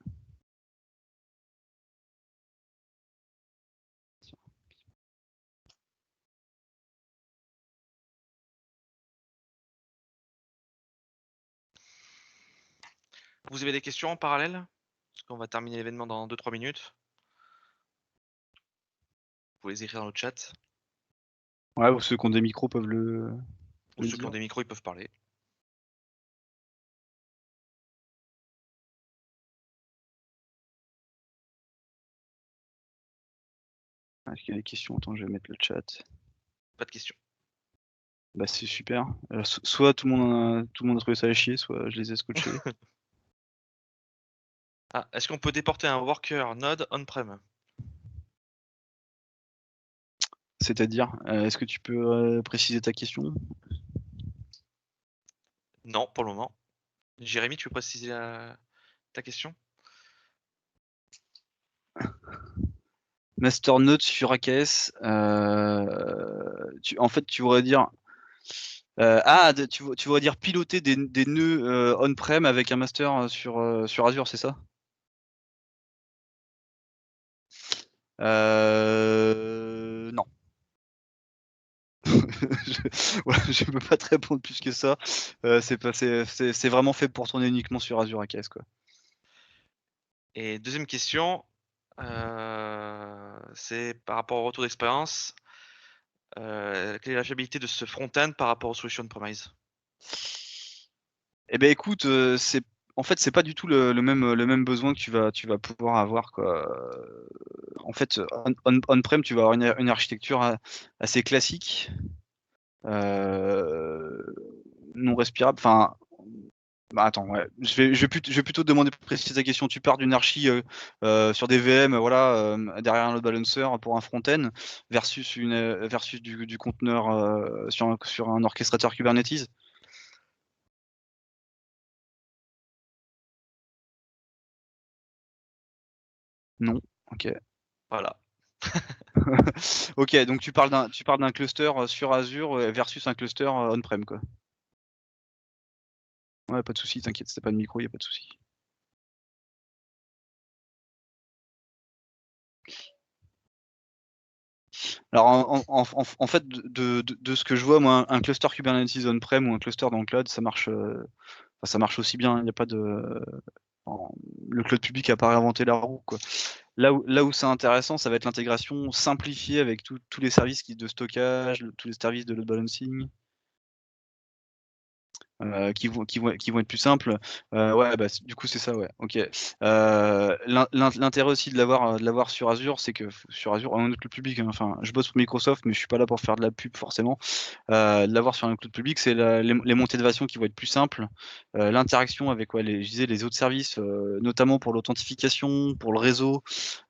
Vous avez des questions en parallèle? Parce qu'on va terminer l'événement dans 2-3 minutes. Vous pouvez les écrire dans le chat. Ouais, ou ceux qui ont des micros peuvent le Ou ceux qui dire. ont des micros, ils peuvent parler. Est-ce qu'il y a des questions? Attends, je vais mettre le chat. Pas de questions. Bah c'est super. Soit tout le monde a trouvé ça à chier, soit je les ai scotchés. Ah, est-ce qu'on peut déporter un worker node on-prem? C'est-à-dire, est-ce que tu peux préciser ta question? Non, pour le moment. Jérémy, tu peux préciser ta question? Master node sur AKS, en fait, tu voudrais dire tu voudrais dire piloter des nœuds on-prem avec un master sur Azure, c'est ça? Non. Je peux pas te répondre plus que ça. C'est vraiment fait pour tourner uniquement sur Azure AKS, quoi. Et deuxième question, c'est par rapport au retour d'expérience. Quelle est la fiabilité de ce front-end par rapport aux solutions on-premise? Eh ben écoute, en fait, c'est pas du tout le même besoin que tu vas pouvoir avoir, quoi. En fait, on-prem, tu vas avoir une architecture assez classique, non respirable. Enfin, bah, attends, ouais. Je vais plutôt te demander de préciser ta question. Tu pars d'une archi sur des VM, voilà, derrière un load balancer pour un front-end versus du conteneur sur un orchestrateur Kubernetes? Non. OK. Voilà. OK, donc tu parles d'un cluster sur Azure versus un cluster on-prem, quoi. Ouais, pas de souci, t'inquiète, si tu pas de micro, y a pas de souci. Alors en fait, de ce que je vois, moi, un cluster Kubernetes on-prem ou un cluster dans le cloud, ça marche aussi bien. Il y a pas de en Le cloud public a pas réinventé la roue, quoi. Là où c'est intéressant, ça va être l'intégration simplifiée avec tous les services de stockage, tous les services de load balancing. Qui vont être plus simples. Ouais, bah, du coup, c'est ça, ouais, OK. L'intérêt aussi de l'avoir sur Azure, c'est que sur Azure, en cloud public, hein, enfin, je bosse pour Microsoft, mais je suis pas là pour faire de la pub forcément. De l'avoir sur un cloud public, c'est les montées de version qui vont être plus simples. L'interaction avec, ouais, je disais les autres services, notamment pour l'authentification, pour le réseau,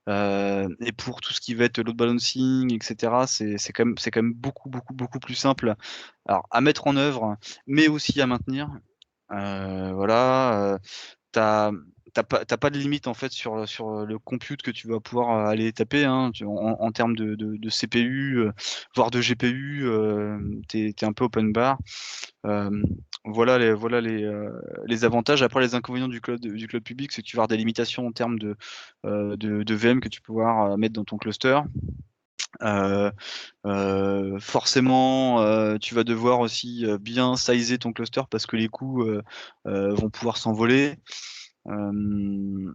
et pour tout ce qui va être load balancing et cetera, c'est quand même beaucoup, beaucoup, beaucoup plus simple, alors à mettre en œuvre, mais aussi à maintenir. Voilà, tu as pas de limite en fait sur le compute que tu vas pouvoir, aller taper, hein. En termes de CPU, voire de GPU, tu es un peu open bar. Hem, voilà les avantages. Après les inconvénients du cloud public, c'est que tu vas avoir des limitations en termes de VM que tu peux pouvoir, mettre dans ton cluster. Heu Forcément, tu vas devoir aussi, bien sizer ton cluster parce que les coûts, vont pouvoir s'envoler. Hem,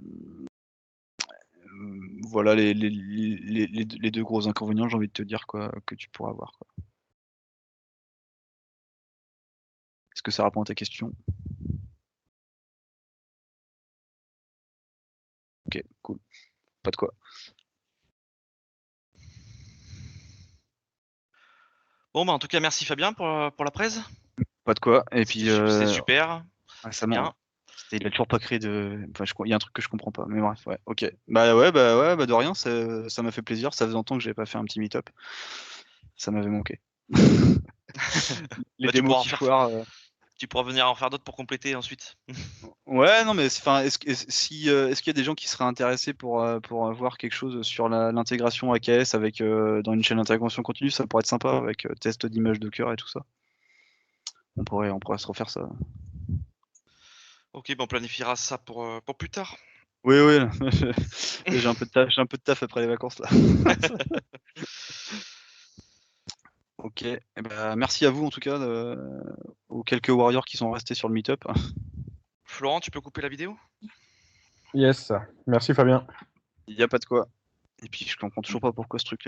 voilà les 2 gros inconvénients, j'ai envie de te dire, quoi, que tu pourras avoir, quoi. Est-ce que ça répond à ta question? OK, cool. Pas de quoi. Bon, bah, en tout cas, merci Fabien pour la presse. Pas de quoi et puis, C'était super, c'est récemment, ouais. bien. Il a toujours pas créé de enfin, il y a un truc que je comprends pas, mais bref, ouais, OK. Bah, ouais, de rien, ça m'a fait plaisir. Ça faisait longtemps que j'avais pas fait un petit meet-up. Ça m'avait manqué. Les Bah, tu démos pourras en qui faire foirent, tu pourras venir en faire d'autres pour compléter ensuite. ouais, non, mais enfin, est-ce qu'il y a des gens qui seraient intéressés pour voir quelque chose sur l'intégration AKS avec dans une chaîne d'intervention continue? Ça pourrait être sympa avec test d'image Docker et tout ça. On pourrait se refaire ça. OK, bah, on planifiera ça pour plus tard. Oui, oui, j'ai un peu de taf après les vacances là. OK, et bah, merci à vous en tout cas, aux quelques warriors qui sont restés sur le meet-up. Florent, tu peux couper la vidéo? Yes, merci Fabien. Il y a pas de quoi. Et puis je comprends toujours pas pourquoi ce truc